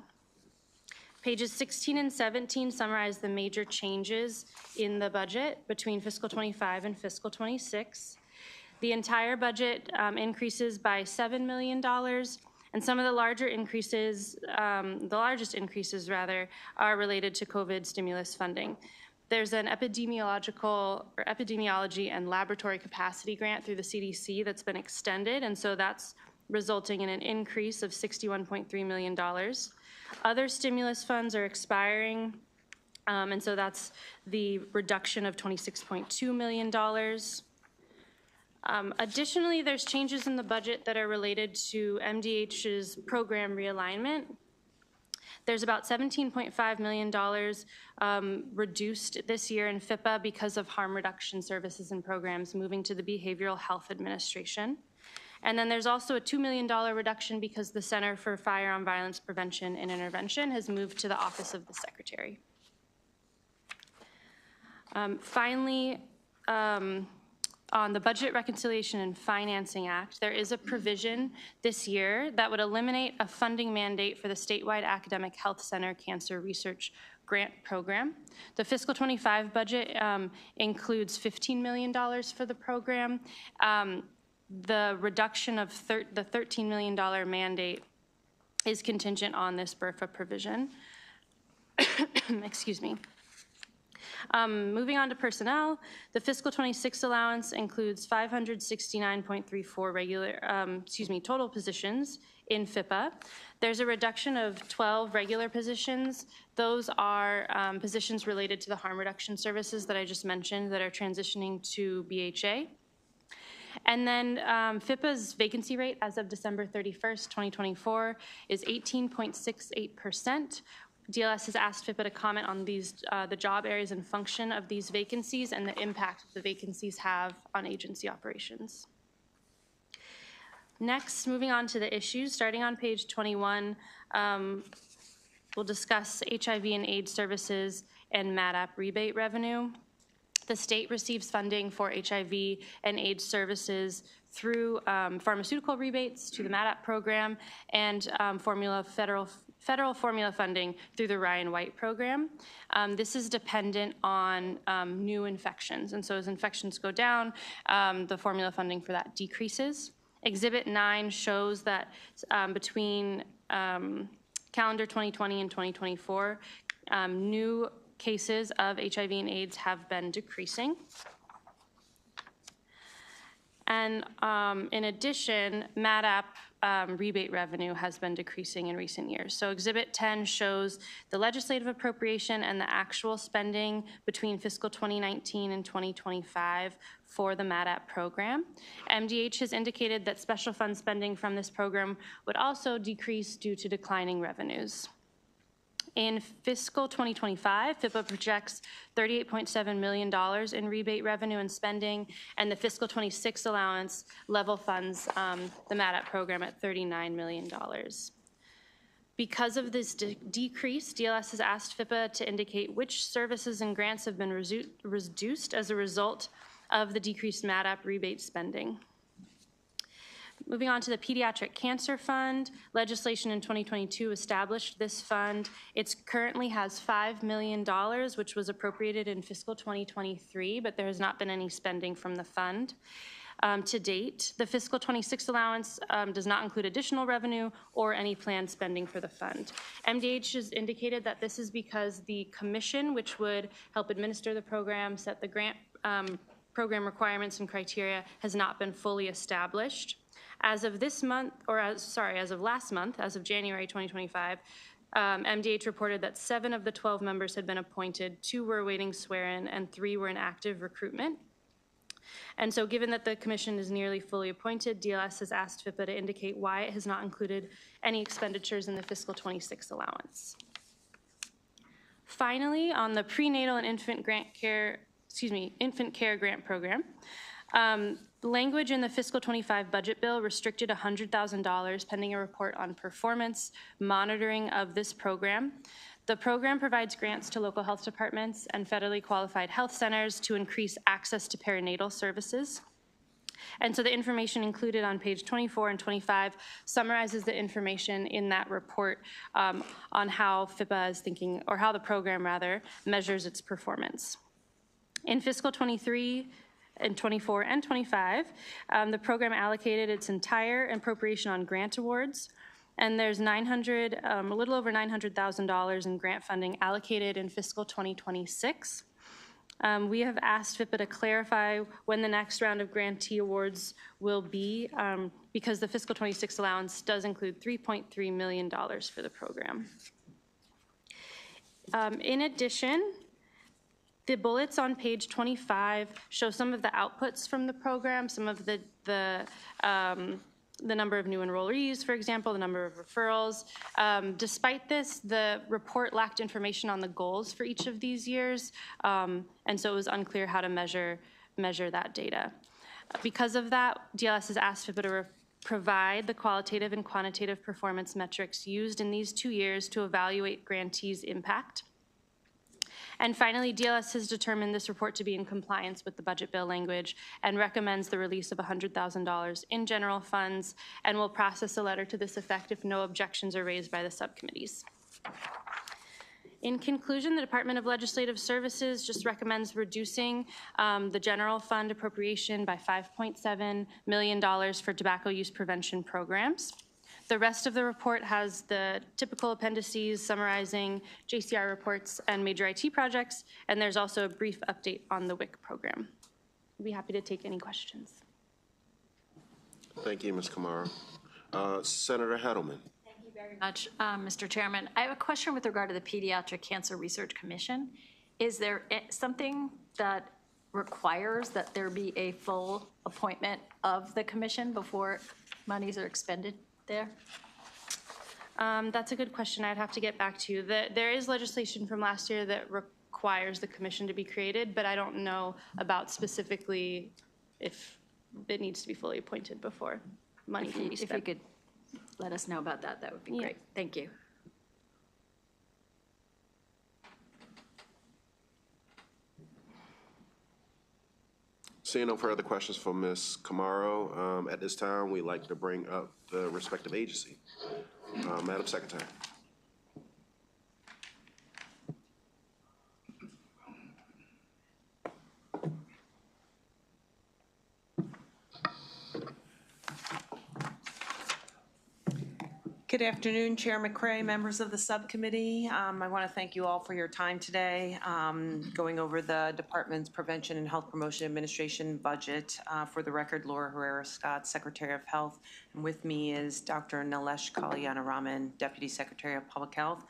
Pages 16 and 17 summarize the major changes in the budget between fiscal 25 and fiscal 26. The entire budget increases by $7 million, and some of the larger increases, the largest increases rather, are related to COVID stimulus funding. There's an epidemiology and laboratory capacity grant through the CDC that's been extended, and so that's resulting in an increase of $61.3 million. Other stimulus funds are expiring, and so that's the reduction of $26.2 million. Additionally, there's changes in the budget that are related to MDH's program realignment. There's about $17.5 million reduced this year in FIPA because of harm reduction services and programs moving to the Behavioral Health Administration. And then there's also a $2 million reduction because the Center for Firearm Violence Prevention and Intervention has moved to the Office of the Secretary. Finally, on the Budget Reconciliation and Financing Act, there is a provision this year that would eliminate a funding mandate for the statewide Academic Health Center Cancer Research Grant Program. The fiscal 25 budget includes $15 million for the program. The reduction of the $13 million mandate is contingent on this BRFA provision. Excuse me. Moving on to personnel, the fiscal 26 allowance includes 569.34 total positions in FIPA. There's a reduction of 12 regular positions. Those are positions related to the harm reduction services that I just mentioned that are transitioning to BHA. And then FIPA's vacancy rate as of December 31st, 2024 is 18.68%. DLS has asked FIPA to comment on these, the job areas and function of these vacancies and the impact the vacancies have on agency operations. Next, moving on to the issues, starting on page 21, we'll discuss HIV and AIDS services and MADAP rebate revenue. The state receives funding for HIV and AIDS services through pharmaceutical rebates to the MADAP program and federal formula funding through the Ryan White program. This is dependent on new infections, and so as infections go down, the formula funding for that decreases. Exhibit 9 shows that between calendar 2020 and 2024, new cases of HIV and AIDS have been decreasing. And in addition, MADAP rebate revenue has been decreasing in recent years. So Exhibit 10 shows the legislative appropriation and the actual spending between fiscal 2019 and 2025 for the MADAP program. MDH has indicated that special fund spending from this program would also decrease due to declining revenues. In fiscal 2025, FIPA projects $38.7 million in rebate revenue and spending, and the fiscal 26 allowance level funds the MADAP program at $39 million. Because of this decrease, DLS has asked FIPA to indicate which services and grants have been reduced as a result of the decreased MADAP rebate spending. Moving on to the Pediatric Cancer Fund, legislation in 2022 established this fund. It currently has $5 million, which was appropriated in fiscal 2023, but there has not been any spending from the fund. To date, the fiscal 26 allowance does not include additional revenue or any planned spending for the fund. MDH has indicated that this is because the commission, which would help administer the program, set the grant program requirements and criteria, has not been fully established. As of this month, or as of last month, as of January 2025, MDH reported that 7 of the 12 members had been appointed, 2 were awaiting swear-in, and 3 were in active recruitment. And so given that the commission is nearly fully appointed, DLS has asked FIPA to indicate why it has not included any expenditures in the fiscal 26 allowance. Finally, on the prenatal and infant care grant program, language in the fiscal 25 budget bill restricted $100,000 pending a report on performance monitoring of this program. The program provides grants to local health departments and federally qualified health centers to increase access to perinatal services. And so the information included on page 24 and 25 summarizes the information in that report on how FIPA is thinking, or how the program rather, measures its performance. In fiscal 23, in 24 and 25, the program allocated its entire appropriation on grant awards, and there's a little over $900,000 in grant funding allocated in fiscal 2026. We have asked FIPA to clarify when the next round of grantee awards will be, because the fiscal 26 allowance does include $3.3 million for the program. In addition, the bullets on page 25 show some of the outputs from the program, some of the number of new enrollees, for example, the number of referrals. Despite this, the report lacked information on the goals for each of these years, and so it was unclear how to measure that data. Because of that, DLS has asked FIPA to provide the qualitative and quantitative performance metrics used in these 2 years to evaluate grantees' impact. And finally, DLS has determined this report to be in compliance with the budget bill language and recommends the release of $100,000 in general funds, and will process a letter to this effect if no objections are raised by the subcommittees. In conclusion, the Department of Legislative Services just recommends reducing the general fund appropriation by $5.7 million for tobacco use prevention programs. The rest of the report has the typical appendices summarizing JCR reports and major IT projects, and there's also a brief update on the WIC program. I'd be happy to take any questions. Thank you, Ms. Kamara. Senator Heddleman. Thank you very much, Mr. Chairman. I have a question with regard to the Pediatric Cancer Research Commission. Is there something that requires that there be a full appointment of the commission before monies are expended there? That's a good question. I'd have to get back to you. There is legislation from last year that requires the commission to be created, but I don't know about specifically if it needs to be fully appointed before money can be spent. If you could let us know about that, that would be great. Thank you. Seeing no further questions for Ms. Camaro, at this time, we'd like to bring up the respective agency. Madam Secretary. Good afternoon, Chair McCray, members of the subcommittee. I want to thank you all for your time today, going over the department's Prevention and Health Promotion Administration budget. For the record, Laura Herrera-Scott, Secretary of Health, and with me is Dr. Nilesh Kalyanaraman, Deputy Secretary of Public Health.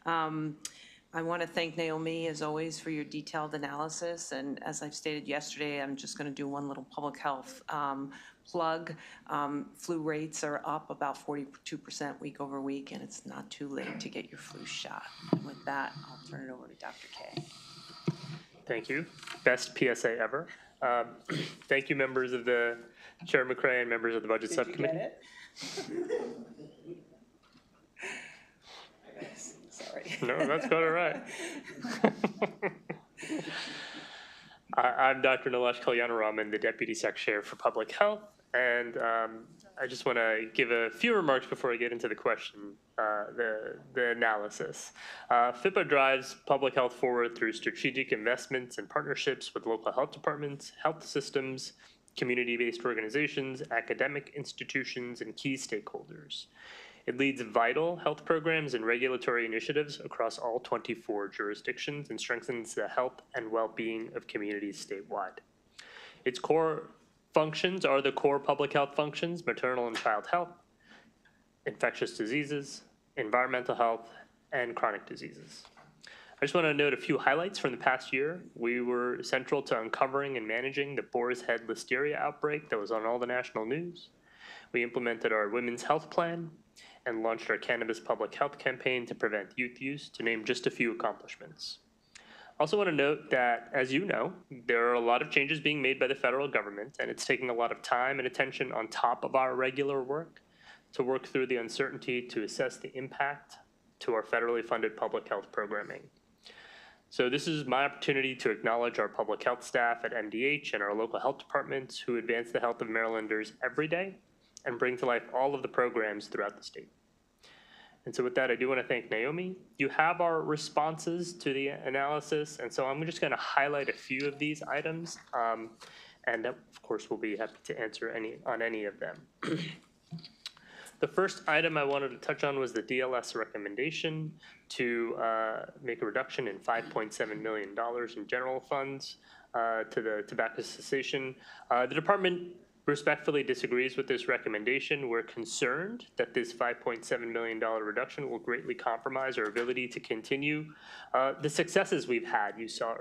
I want to thank Naomi, as always, for your detailed analysis. And as I've stated yesterday, I'm just going to do one little public health plug. Flu rates are up about 42% week over week, and it's not too late to get your flu shot. And with that, I'll turn it over to Dr. K. Thank you. Best PSA ever. Thank you, members of the Chair McCray and members of the Budget Subcommittee. Did you get it? Sorry. No, that's quite all right. I'm Dr. Nilesh Kalyanaraman, the Deputy Secretary for Public Health, and I just want to give a few remarks before I get into the question, the analysis. FIPA drives public health forward through strategic investments and partnerships with local health departments, health systems, community-based organizations, academic institutions, and key stakeholders. It leads vital health programs and regulatory initiatives across all 24 jurisdictions and strengthens the health and well-being of communities statewide. Its core functions are the core public health functions: maternal and child health, infectious diseases, environmental health, and chronic diseases. I just want to note a few highlights from the past year. We were central to uncovering and managing the Boar's Head Listeria outbreak that was on all the national news. We implemented our Women's Health Plan and launched our Cannabis Public Health Campaign to prevent youth use, to name just a few accomplishments. I also want to note that, as you know, there are a lot of changes being made by the federal government, and it's taking a lot of time and attention on top of our regular work to work through the uncertainty to assess the impact to our federally funded public health programming. So this is my opportunity to acknowledge our public health staff at MDH and our local health departments who advance the health of Marylanders every day and bring to life all of the programs throughout the state. And so with that, I do want to thank Naomi. You have our responses to the analysis, and so I'm just going to highlight a few of these items, and of course we'll be happy to answer any of them. The first item I wanted to touch on was the DLS recommendation to make a reduction in $5.7 million in general funds to the tobacco cessation. The department respectfully disagrees with this recommendation. We're concerned that this $5.7 million reduction will greatly compromise our ability to continue the successes we've had. You saw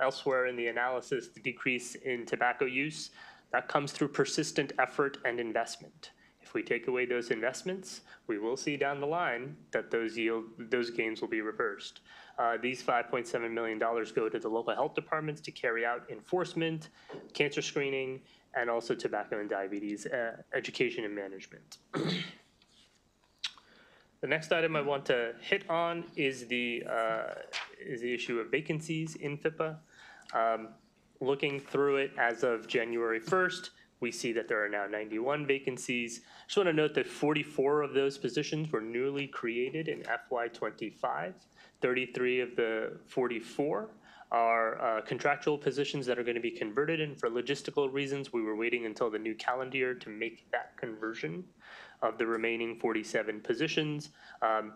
elsewhere in the analysis the decrease in tobacco use. That comes through persistent effort and investment. If we take away those investments, we will see down the line that those gains will be reversed. These $5.7 million go to the local health departments to carry out enforcement, cancer screening, and also tobacco and diabetes education and management. The next item I want to hit on is the issue of vacancies in FIPA. Looking through it as of January 1st, we see that there are now 91 vacancies. Just want to note that 44 of those positions were newly created in FY25. 33 of the 44 are contractual positions that are going to be converted, and for logistical reasons, we were waiting until the new calendar year to make that conversion. Of the remaining 47 positions,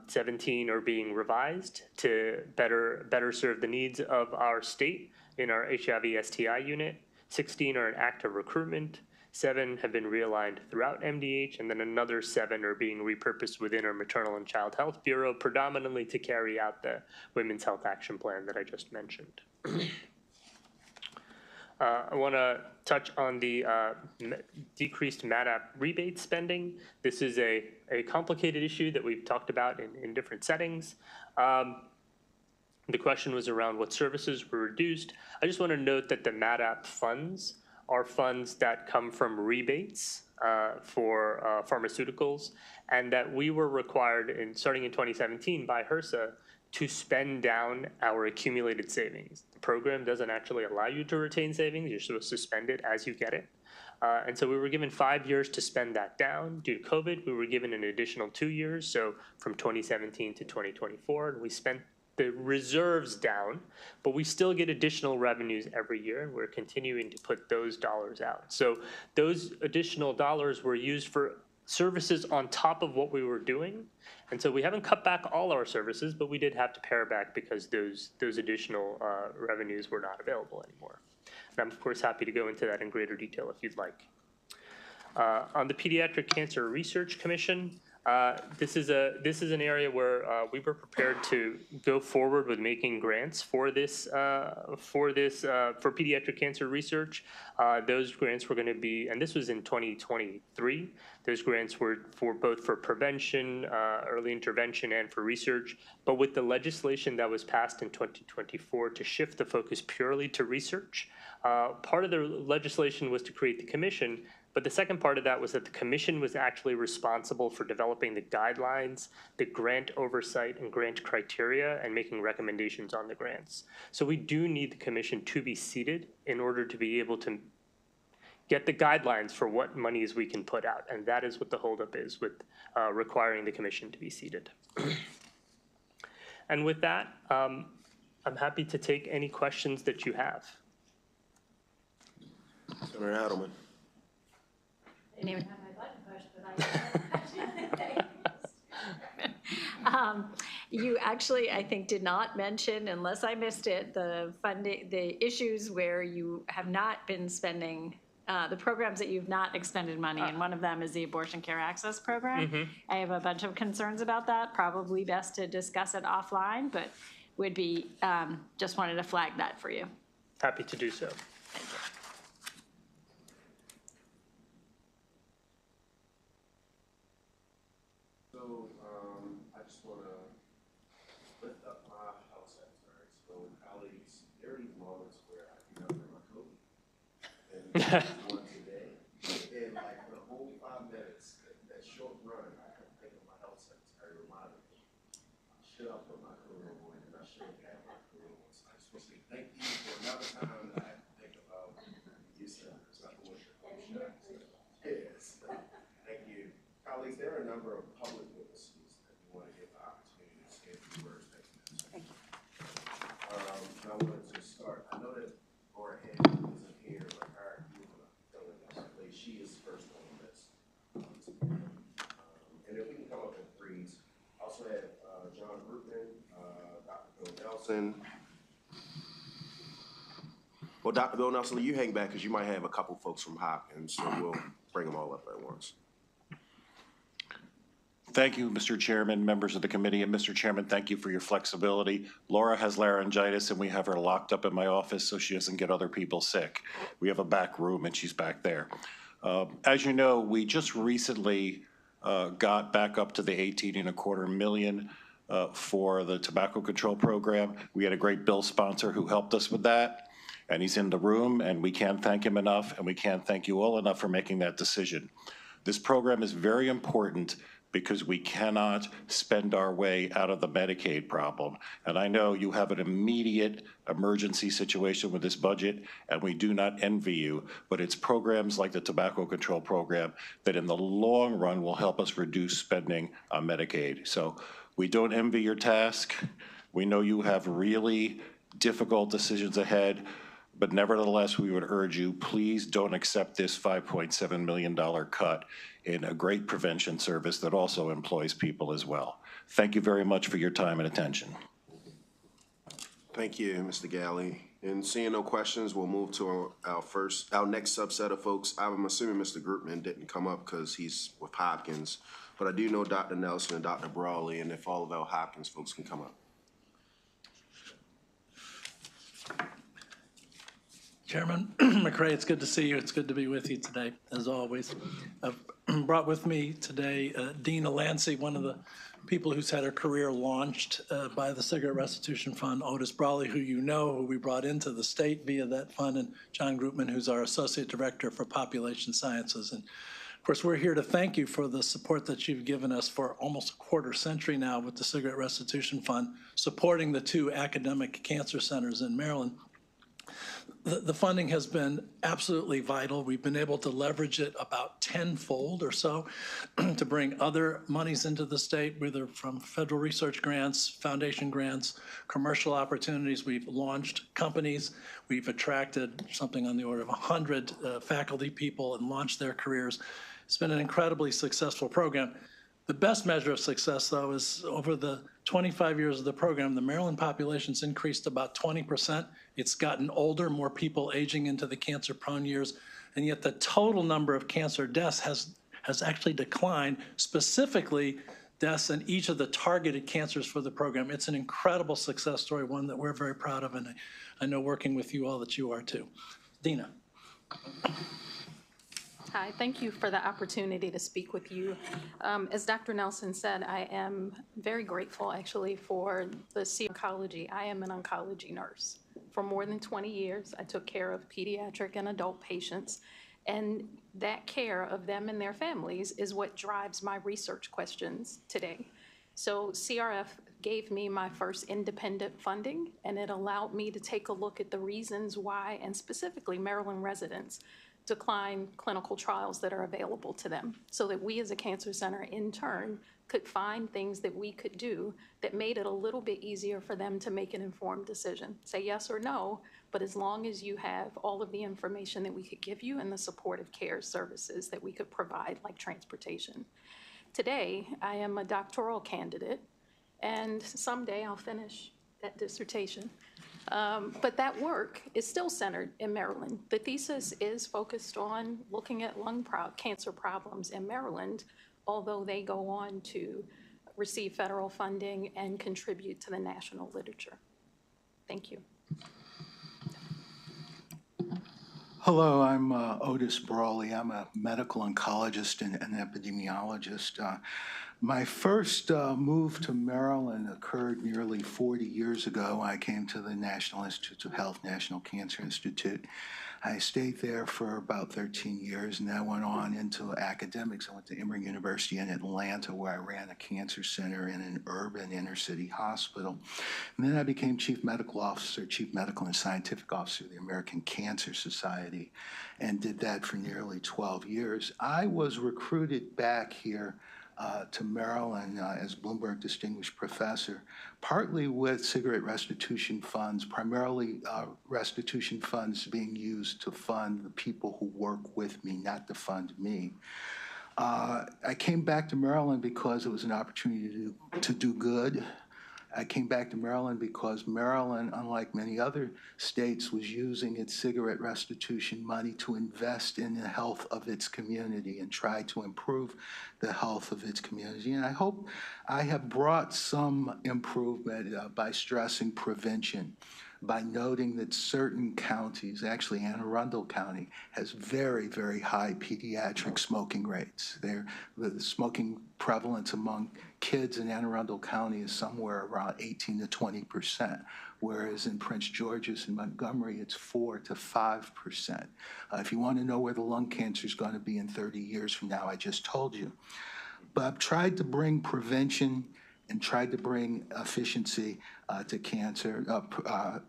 17 are being revised to better serve the needs of our state in our HIV/STI unit. 16 are in active recruitment. 7 have been realigned throughout MDH, and then another 7 are being repurposed within our Maternal and Child Health Bureau, predominantly to carry out the Women's Health Action Plan that I just mentioned. I want to touch on the decreased MADAP rebate spending. This is a complicated issue that we've talked about in different settings. The question was around what services were reduced. I just want to note that the MADAP funds are funds that come from rebates for pharmaceuticals, and that we were required, starting in 2017 by HRSA, to spend down our accumulated savings. The program doesn't actually allow you to retain savings. You're supposed to spend it as you get it. And so we were given 5 years to spend that down. Due to COVID, we were given an additional 2 years, so from 2017 to 2024, and we spent the reserves down, but we still get additional revenues every year, and we're continuing to put those dollars out. So those additional dollars were used for services on top of what we were doing. And so we haven't cut back all our services, but we did have to pare back because those additional revenues were not available anymore. And I'm, of course, happy to go into that in greater detail if you'd like. On the Pediatric Cancer Research Commission, this is an area where we were prepared to go forward with making grants for pediatric cancer research. Those grants were going to be, and this was in 2023. Those grants were both for prevention, early intervention, and for research. But with the legislation that was passed in 2024 to shift the focus purely to research, part of the legislation was to create the commission. But the second part of that was that the commission was actually responsible for developing the guidelines, the grant oversight, and grant criteria, and making recommendations on the grants. So we do need the commission to be seated in order to be able to get the guidelines for what monies we can put out. And that is what the holdup is with requiring the commission to be seated. And with that, I'm happy to take any questions that you have. Senator Adelman. I didn't even have my button pushed, but you actually, I think, did not mention, unless I missed it, the funding, the issues where you have not been spending, the programs that you've not expended money, and one of them is the Abortion Care Access Program. I have a bunch of concerns about that, probably best to discuss it offline, but would be, just wanted to flag that for you. Happy to do so. So I just want to lift up my health secretary. So colleagues, there are these moments where I can remember my code. And one today, and like for the whole 5 minutes, that short run, I can think of my health secretary reminding me, should I put my code on and I should have my code on. So I just want to say thank you for another time that I have to think about you, senators. I want your shot. Yes. Thank you. Colleagues, there are a number of public witnesses that we want to give the opportunity to say a few words. Thank you. I wanted to start. I know that Laura Hammond isn't here, but her, you want to fill in that place. She is first on the list. And if we can come up in threes. Also have John Rootman, Dr. Bill Nelson. Well, Dr. Bill Nelson, you hang back because you might have a couple folks from Hopkins, so we'll bring them all up at once. Thank you, Mr. Chairman, members of the committee, and Mr. Chairman, thank you for your flexibility. Laura has laryngitis, and we have her locked up in my office so she doesn't get other people sick. We have a back room, and she's back there. As you know, we just recently got back up to the $18.25 million for the tobacco control program. We had a great bill sponsor who helped us with that, and he's in the room, and we can't thank him enough, and we can't thank you all enough for making that decision. This program is very important because we cannot spend our way out of the Medicaid problem. And I know you have an immediate emergency situation with this budget, and we do not envy you, but it's programs like the tobacco control program that in the long run will help us reduce spending on Medicaid. So we don't envy your task. We know you have really difficult decisions ahead, but nevertheless, we would urge you, please don't accept this $5.7 million cut in a great prevention service that also employs people as well. Thank you very much for your time and attention. Thank you, Mr. Galley. And seeing no questions, we'll move to our next subset of folks. I'm assuming Mr. Grootman didn't come up because he's with Hopkins, but I do know Dr. Nelson and Dr. Brawley, and if all of our Hopkins folks can come up. Chairman McCray, it's good to see you. It's good to be with you today, as always. I've brought with me today Dina Lancey, one of the people who's had her career launched by the Cigarette Restitution Fund, Otis Brawley, who you know, who we brought into the state via that fund, and John Grootman, who's our Associate Director for Population Sciences. And Of course, we're here to thank you for the support that you've given us for almost a quarter century now with the Cigarette Restitution Fund, supporting the 2 academic cancer centers in Maryland. The funding has been absolutely vital. We've been able to leverage it about tenfold or so to bring other monies into the state, whether from federal research grants, foundation grants, commercial opportunities. We've launched companies. We've attracted something on the order of 100 faculty people and launched their careers. It's been an incredibly successful program. The best measure of success, though, is over the 25 years of the program, the Maryland population's increased about 20%. It's gotten older, more people aging into the cancer-prone years, and yet the total number of cancer deaths has actually declined, specifically deaths in each of the targeted cancers for the program. It's an incredible success story, one that we're very proud of, and I know working with you all that you are too. Dina. Hi, thank you for the opportunity to speak with you. As Dr. Nelson said, I am very grateful actually for the oncology. I am an oncology nurse. For more than 20 years, I took care of pediatric and adult patients, and that care of them and their families is what drives my research questions today. So CRF gave me my first independent funding, and it allowed me to take a look at the reasons why, and specifically Maryland residents, decline clinical trials that are available to them, so that we as a cancer center in turn could find things that we could do that made it a little bit easier for them to make an informed decision. Say yes or no, but as long as you have all of the information that we could give you and the supportive care services that we could provide, like transportation. Today, I am a doctoral candidate, and someday I'll finish that dissertation. But that work is still centered in Maryland. The thesis is focused on looking at lung cancer problems in Maryland, although they go on to receive federal funding and contribute to the national literature. Thank you. Hello, I'm Otis Brawley. I'm a medical oncologist and an epidemiologist. My first move to Maryland occurred nearly 40 years ago. I came to the National Institutes of Health, National Cancer Institute. I stayed there for about 13 years, and then went on into academics. I went to Emory University in Atlanta, where I ran a cancer center in an urban inner city hospital. And then I became chief medical officer, chief medical and scientific officer of the American Cancer Society, and did that for nearly 12 years. I was recruited back here to Maryland as Bloomberg Distinguished Professor, partly with cigarette restitution funds, primarily restitution funds being used to fund the people who work with me, not to fund me. I came back to Maryland because it was an opportunity to do good. I came back to Maryland because Maryland, unlike many other states, was using its cigarette restitution money to invest in the health of its community and try to improve the health of its community. And I hope I have brought some improvement by stressing prevention, by noting that certain counties, actually Anne Arundel County, has very, very high pediatric smoking rates. The smoking prevalence among kids in Anne Arundel County is somewhere around 18 to 20%, whereas in Prince George's and Montgomery, it's 4 to 5%. If you want to know where the lung cancer is going to be in 30 years from now, I just told you. But I've tried to bring prevention and tried to bring efficiency to cancer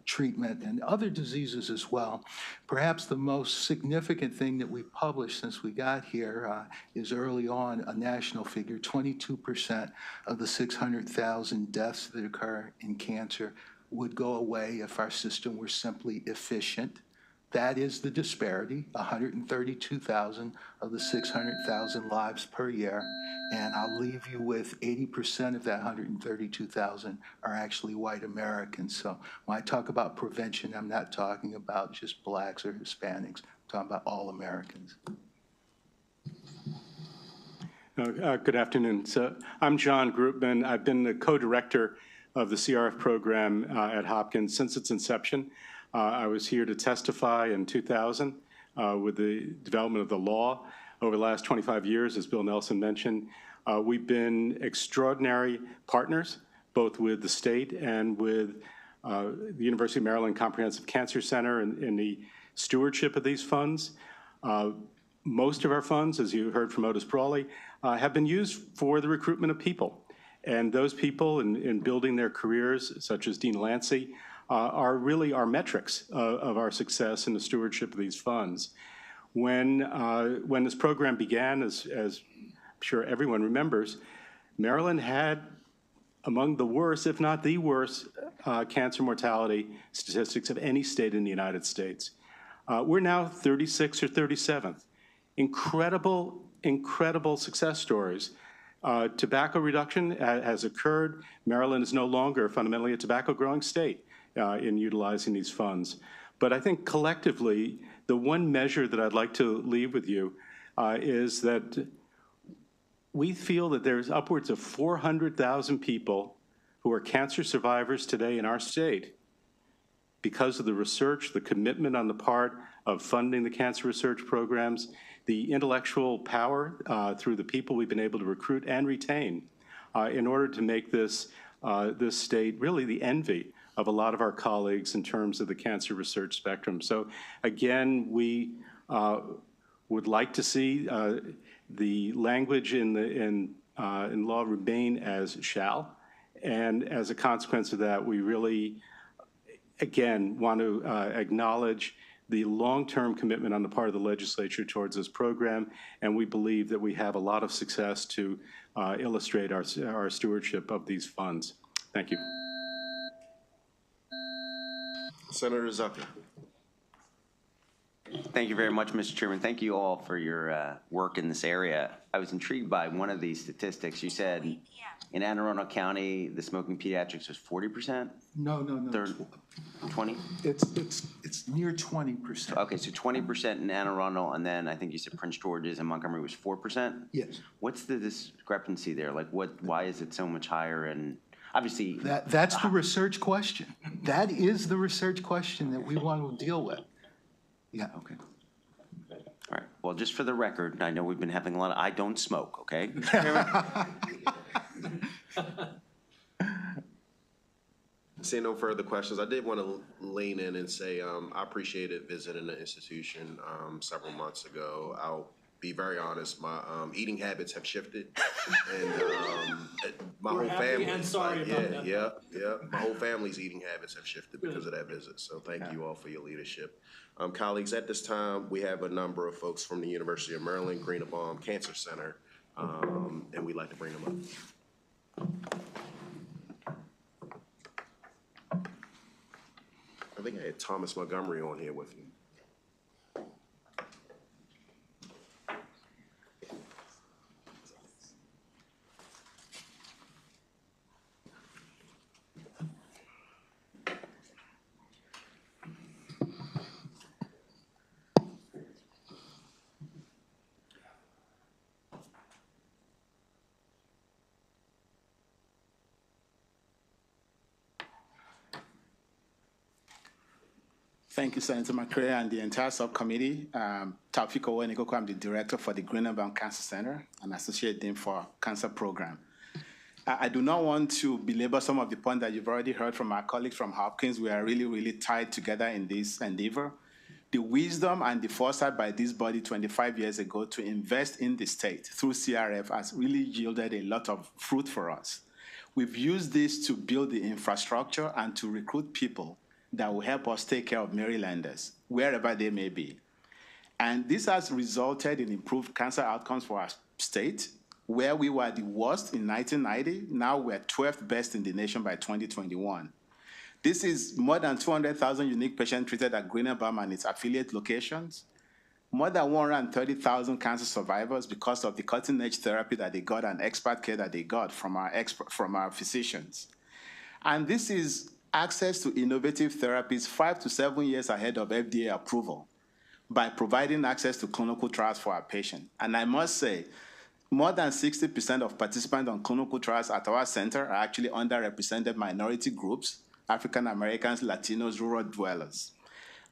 treatment and other diseases as well. Perhaps the most significant thing that we've published since we got here is early on a national figure. 22% of the 600,000 deaths that occur in cancer would go away if our system were simply efficient. That is the disparity, 132,000 of the 600,000 lives per year. And I'll leave you with 80% of that 132,000 are actually white Americans. So when I talk about prevention, I'm not talking about just blacks or Hispanics. I'm talking about all Americans. Good afternoon. So I'm John Groupman. I've been the co-director of the CRF program at Hopkins since its inception. I was here to testify in 2000 with the development of the law. Over the last 25 years, as Bill Nelson mentioned, we've been extraordinary partners, both with the state and with the University of Maryland Comprehensive Cancer Center in the stewardship of these funds. most of our funds, as you heard from Otis Brawley, have been used for the recruitment of people. And those people in building their careers, such as Dean Lancey, are really our metrics of our success in the stewardship of these funds. When this program began, as I'm sure everyone remembers, Maryland had among the worst, if not the worst, cancer mortality statistics of any state in the United States. We're now 36th or 37th. Incredible, incredible success stories. Tobacco reduction has occurred. Maryland is no longer fundamentally a tobacco growing state in utilizing these funds. But I think collectively, the one measure that I'd like to leave with you is that we feel that there's upwards of 400,000 people who are cancer survivors today in our state because of the research, the commitment on the part of funding the cancer research programs, the intellectual power through the people we've been able to recruit and retain in order to make this state really the envy of a lot of our colleagues in terms of the cancer research spectrum. So again, we would like to see the language in law remain as shall, and as a consequence of that, we really, again, want to acknowledge the long-term commitment on the part of the legislature towards this program, and we believe that we have a lot of success to illustrate our stewardship of these funds. Thank you. Senator Zucker. Thank you very much, Mr. Chairman. Thank you all for your work in this area. I was intrigued by one of these statistics. You said in Anne Arundel County, the smoking pediatrics was 40%? No. 20? It's near 20%. Okay, so 20% in Anne Arundel, and then I think you said Prince George's and Montgomery was 4%? Yes. What's the discrepancy there? Like, why is it so much higher? And obviously, That's the research question. That is the research question that we want to deal with. Yeah. Okay. All right. Well, just for the record, I know we've been having a lot of, I don't smoke, okay? Seeing no further questions, I did want to lean in and say I appreciated visiting the institution several months ago. I'll be very honest, my eating habits have shifted, and my whole family. And sorry about that. Yeah. My whole family's eating habits have shifted because of that visit. So thank you all for your leadership. Colleagues, at this time, we have a number of folks from the University of Maryland Greenebaum Cancer Center, and we'd like to bring them up. I think I had Thomas Montgomery on here with me. Thank you, Senator McCray and the entire subcommittee. Taufik Owenekoko, I'm the director for the Greenebaum Cancer Center and Associate Dean for Cancer Program. I do not want to belabor some of the points that you've already heard from our colleagues from Hopkins. We are really, really tied together in this endeavor. The wisdom and the foresight by this body 25 years ago to invest in the state through CRF has really yielded a lot of fruit for us. We've used this to build the infrastructure and to recruit people that will help us take care of Marylanders, wherever they may be. And this has resulted in improved cancer outcomes for our state, where we were the worst in 1990. Now we're 12th best in the nation by 2021. This is more than 200,000 unique patients treated at Greenebaum and its affiliate locations, more than 130,000 cancer survivors because of the cutting-edge therapy that they got and expert care that they got from our physicians. And this is access to innovative therapies 5 to 7 years ahead of FDA approval by providing access to clinical trials for our patients. And I must say, more than 60% of participants on clinical trials at our center are actually underrepresented minority groups, African Americans, Latinos, rural dwellers.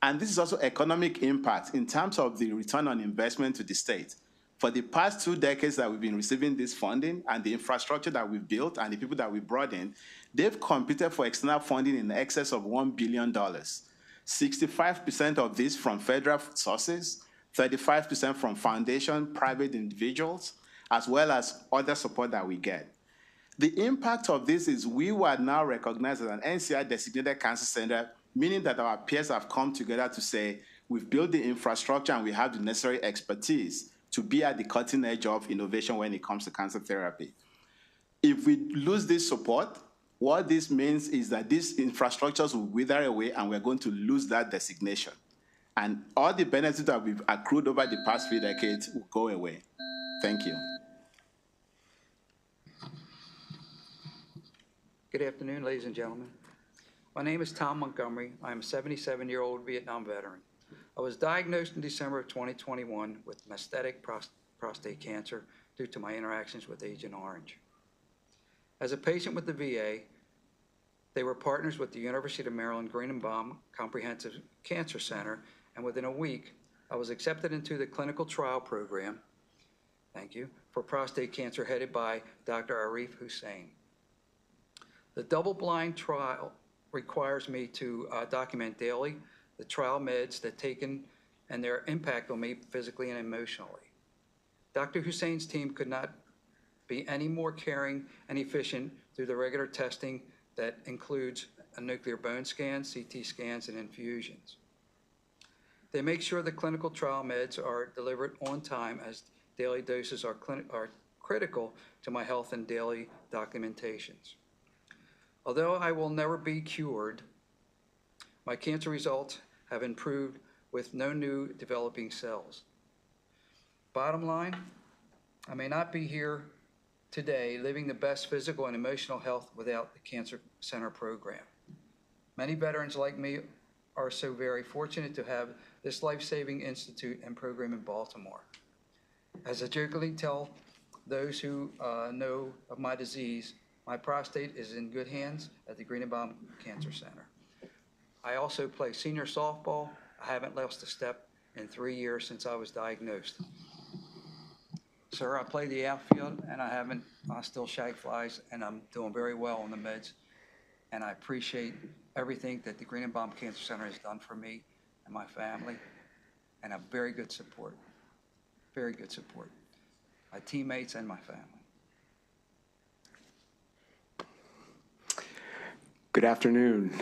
And this is also economic impact in terms of the return on investment to the state. For the past 2 decades that we've been receiving this funding and the infrastructure that we've built and the people that we brought in, they've competed for external funding in excess of $1 billion. 65% of this from federal sources, 35% from foundation, private individuals, as well as other support that we get. The impact of this is we were now recognized as an NCI-designated cancer center, meaning that our peers have come together to say, we've built the infrastructure and we have the necessary expertise to be at the cutting edge of innovation when it comes to cancer therapy. If we lose this support, what this means is that these infrastructures will wither away and we're going to lose that designation. And all the benefits that we've accrued over the past few decades will go away. Thank you. Good afternoon, ladies and gentlemen. My name is Tom Montgomery. I'm a 77-year-old Vietnam veteran. I was diagnosed in December of 2021 with metastatic prostate cancer due to my interactions with Agent Orange. As a patient with the VA, they were partners with the University of Maryland Greenebaum Comprehensive Cancer Center, and within a week, I was accepted into the clinical trial program, thank you, for prostate cancer headed by Dr. Arif Hussain. The double-blind trial requires me to document daily the trial meds that taken and their impact on me physically and emotionally. Dr. Hussain's team could not be any more caring and efficient through the regular testing that includes a nuclear bone scan, CT scans, and infusions. They make sure the clinical trial meds are delivered on time, as daily doses are critical to my health and daily documentations. Although I will never be cured, my cancer results have improved with no new developing cells. Bottom line, I may not be here today living the best physical and emotional health without the Cancer Center program. Many veterans like me are so very fortunate to have this life-saving institute and program in Baltimore. As I jokingly tell those who know of my disease, my prostate is in good hands at the Greenebaum Cancer Center. I also play senior softball. I haven't lost a step in 3 years since I was diagnosed. Sir, I play the outfield, and I still shag flies, and I'm doing very well on the meds. And I appreciate everything that the Greenebaum Cancer Center has done for me and my family, and a very good support, my teammates and my family. Good afternoon.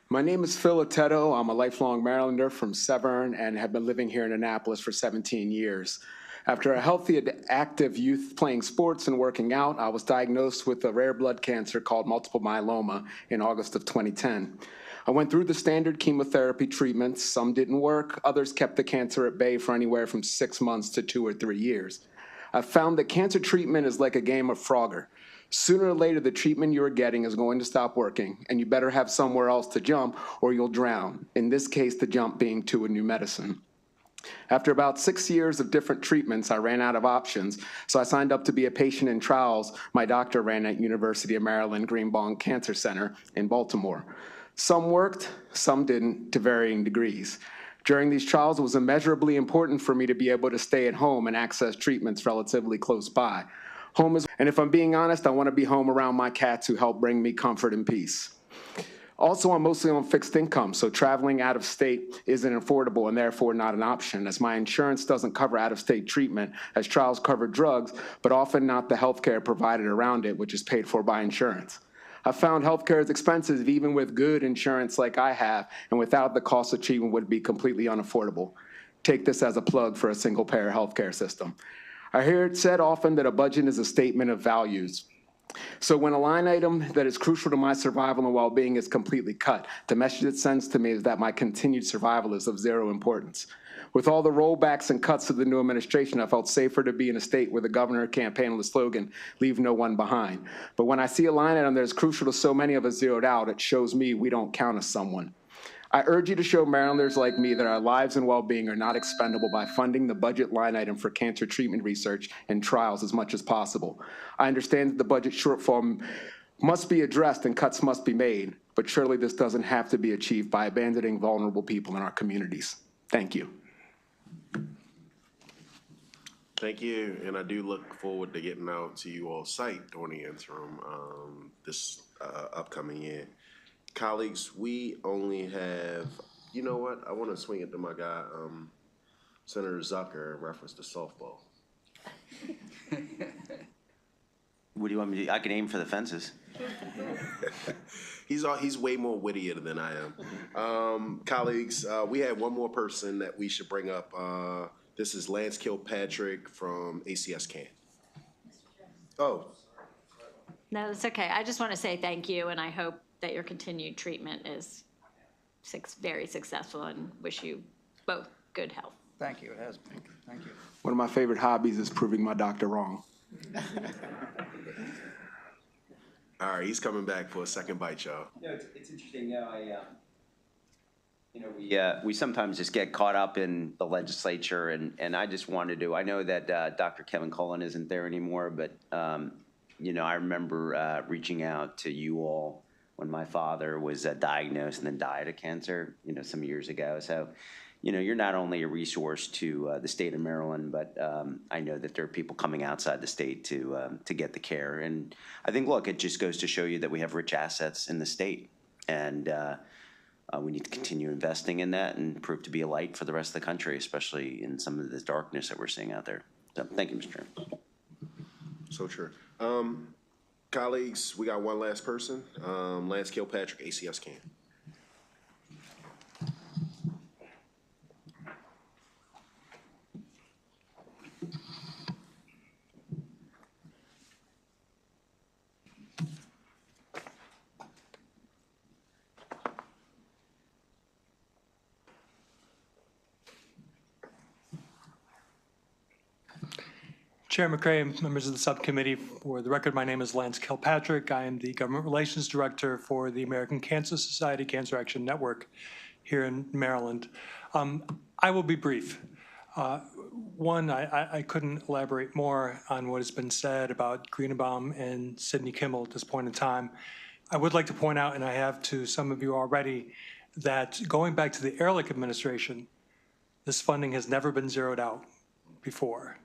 My name is Phil Ateto. I'm a lifelong Marylander from Severn and have been living here in Annapolis for 17 years. After a healthy and active youth playing sports and working out, I was diagnosed with a rare blood cancer called multiple myeloma in August of 2010. I went through the standard chemotherapy treatments. Some didn't work. Others kept the cancer at bay for anywhere from 6 months to 2 or 3 years. I found that cancer treatment is like a game of Frogger. Sooner or later, the treatment you are getting is going to stop working, and you better have somewhere else to jump or you'll drown. In this case, the jump being to a new medicine. After about 6 years of different treatments, I ran out of options, so I signed up to be a patient in trials my doctor ran at University of Maryland Greenebaum Cancer Center in Baltimore. Some worked, some didn't, to varying degrees. During these trials, it was immeasurably important for me to be able to stay at home and access treatments relatively close by. Home is, and if I'm being honest, I want to be home around my cats who help bring me comfort and peace. Also, I'm mostly on fixed income, so traveling out of state isn't affordable and therefore not an option, as my insurance doesn't cover out-of-state treatment, as trials cover drugs, but often not the health care provided around it, which is paid for by insurance. I've found health care is expensive even with good insurance like I have, and without the cost of treatment would be completely unaffordable. Take this as a plug for a single-payer health care system. I hear it said often that a budget is a statement of values. So when a line item that is crucial to my survival and well-being is completely cut, the message it sends to me is that my continued survival is of zero importance. With all the rollbacks and cuts of the new administration, I felt safer to be in a state where the governor campaigned on the slogan, leave no one behind. But when I see a line item that is crucial to so many of us zeroed out, it shows me we don't count as someone. I urge you to show Marylanders like me that our lives and well-being are not expendable by funding the budget line item for cancer treatment research and trials as much as possible. I understand that the budget shortfall must be addressed and cuts must be made, but surely this doesn't have to be achieved by abandoning vulnerable people in our communities. Thank you. Thank you, and I do look forward to getting out to you all site during the interim this upcoming year. Colleagues, we only have, you know what, I want to swing it to my guy, Senator Zucker in reference to softball. What do you want me to do? I can aim for the fences. He's way more wittier than I am. Colleagues, we have one more person that we should bring up. This is Lance Kilpatrick from ACS Can. Oh. No, that's okay. I just want to say thank you, and I hope that your continued treatment is very successful, and wish you both good health. Thank you, it has been. Thank you. One of my favorite hobbies is proving my doctor wrong. All right, he's coming back for a second bite, y'all. It's interesting, we sometimes just get caught up in the legislature, and I just wanted to, I know that Dr. Kevin Cullen isn't there anymore, but, I remember reaching out to you all when my father was diagnosed and then died of cancer, some years ago. So, you're not only a resource to the state of Maryland, but I know that there are people coming outside the state to get the care. And I think, look, it just goes to show you that we have rich assets in the state, and we need to continue investing in that and prove to be a light for the rest of the country, especially in some of this darkness that we're seeing out there. So, thank you, Mr. Chairman. So true. Colleagues, we got one last person. Lance Kilpatrick, ACS Can. Chair McCray and members of the subcommittee, for the record, my name is Lance Kilpatrick. I am the Government Relations Director for the American Cancer Society Cancer Action Network here in Maryland. I will be brief. One, I couldn't elaborate more on what has been said about Greenbaum and Sidney Kimmel at this point in time. I would like to point out, and I have to some of you already, that going back to the Ehrlich administration, this funding has never been zeroed out before.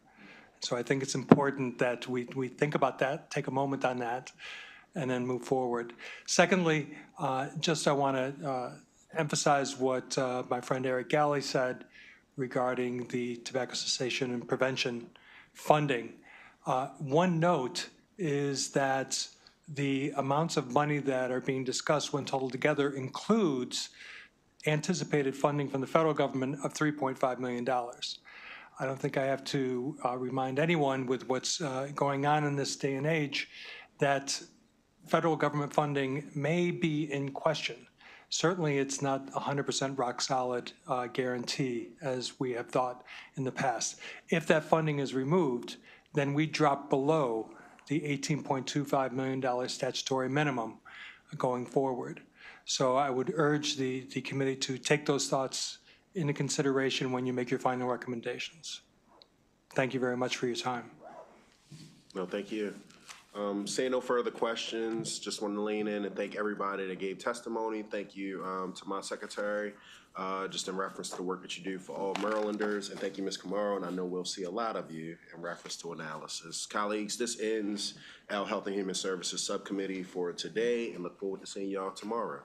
So I think it's important that we think about that, take a moment on that, and then move forward. Secondly, I want to emphasize what my friend Eric Galley said regarding the tobacco cessation and prevention funding. One note is that the amounts of money that are being discussed when totaled together includes anticipated funding from the federal government of $3.5 million. I don't think I have to remind anyone with what's going on in this day and age that federal government funding may be in question. Certainly, it's not 100% rock solid guarantee as we have thought in the past. If that funding is removed, then we drop below the $18.25 million statutory minimum going forward. So I would urge the committee to take those thoughts into consideration when you make your final recommendations. Thank you very much for your time. No, thank you. Seeing no further questions, just want to lean in and thank everybody that gave testimony. Thank you to my secretary, just in reference to the work that you do for all Marylanders. And thank you, Ms. Camaro, and I know we'll see a lot of you in reference to analysis. Colleagues, this ends our Health and Human Services Subcommittee for today, and look forward to seeing y'all tomorrow.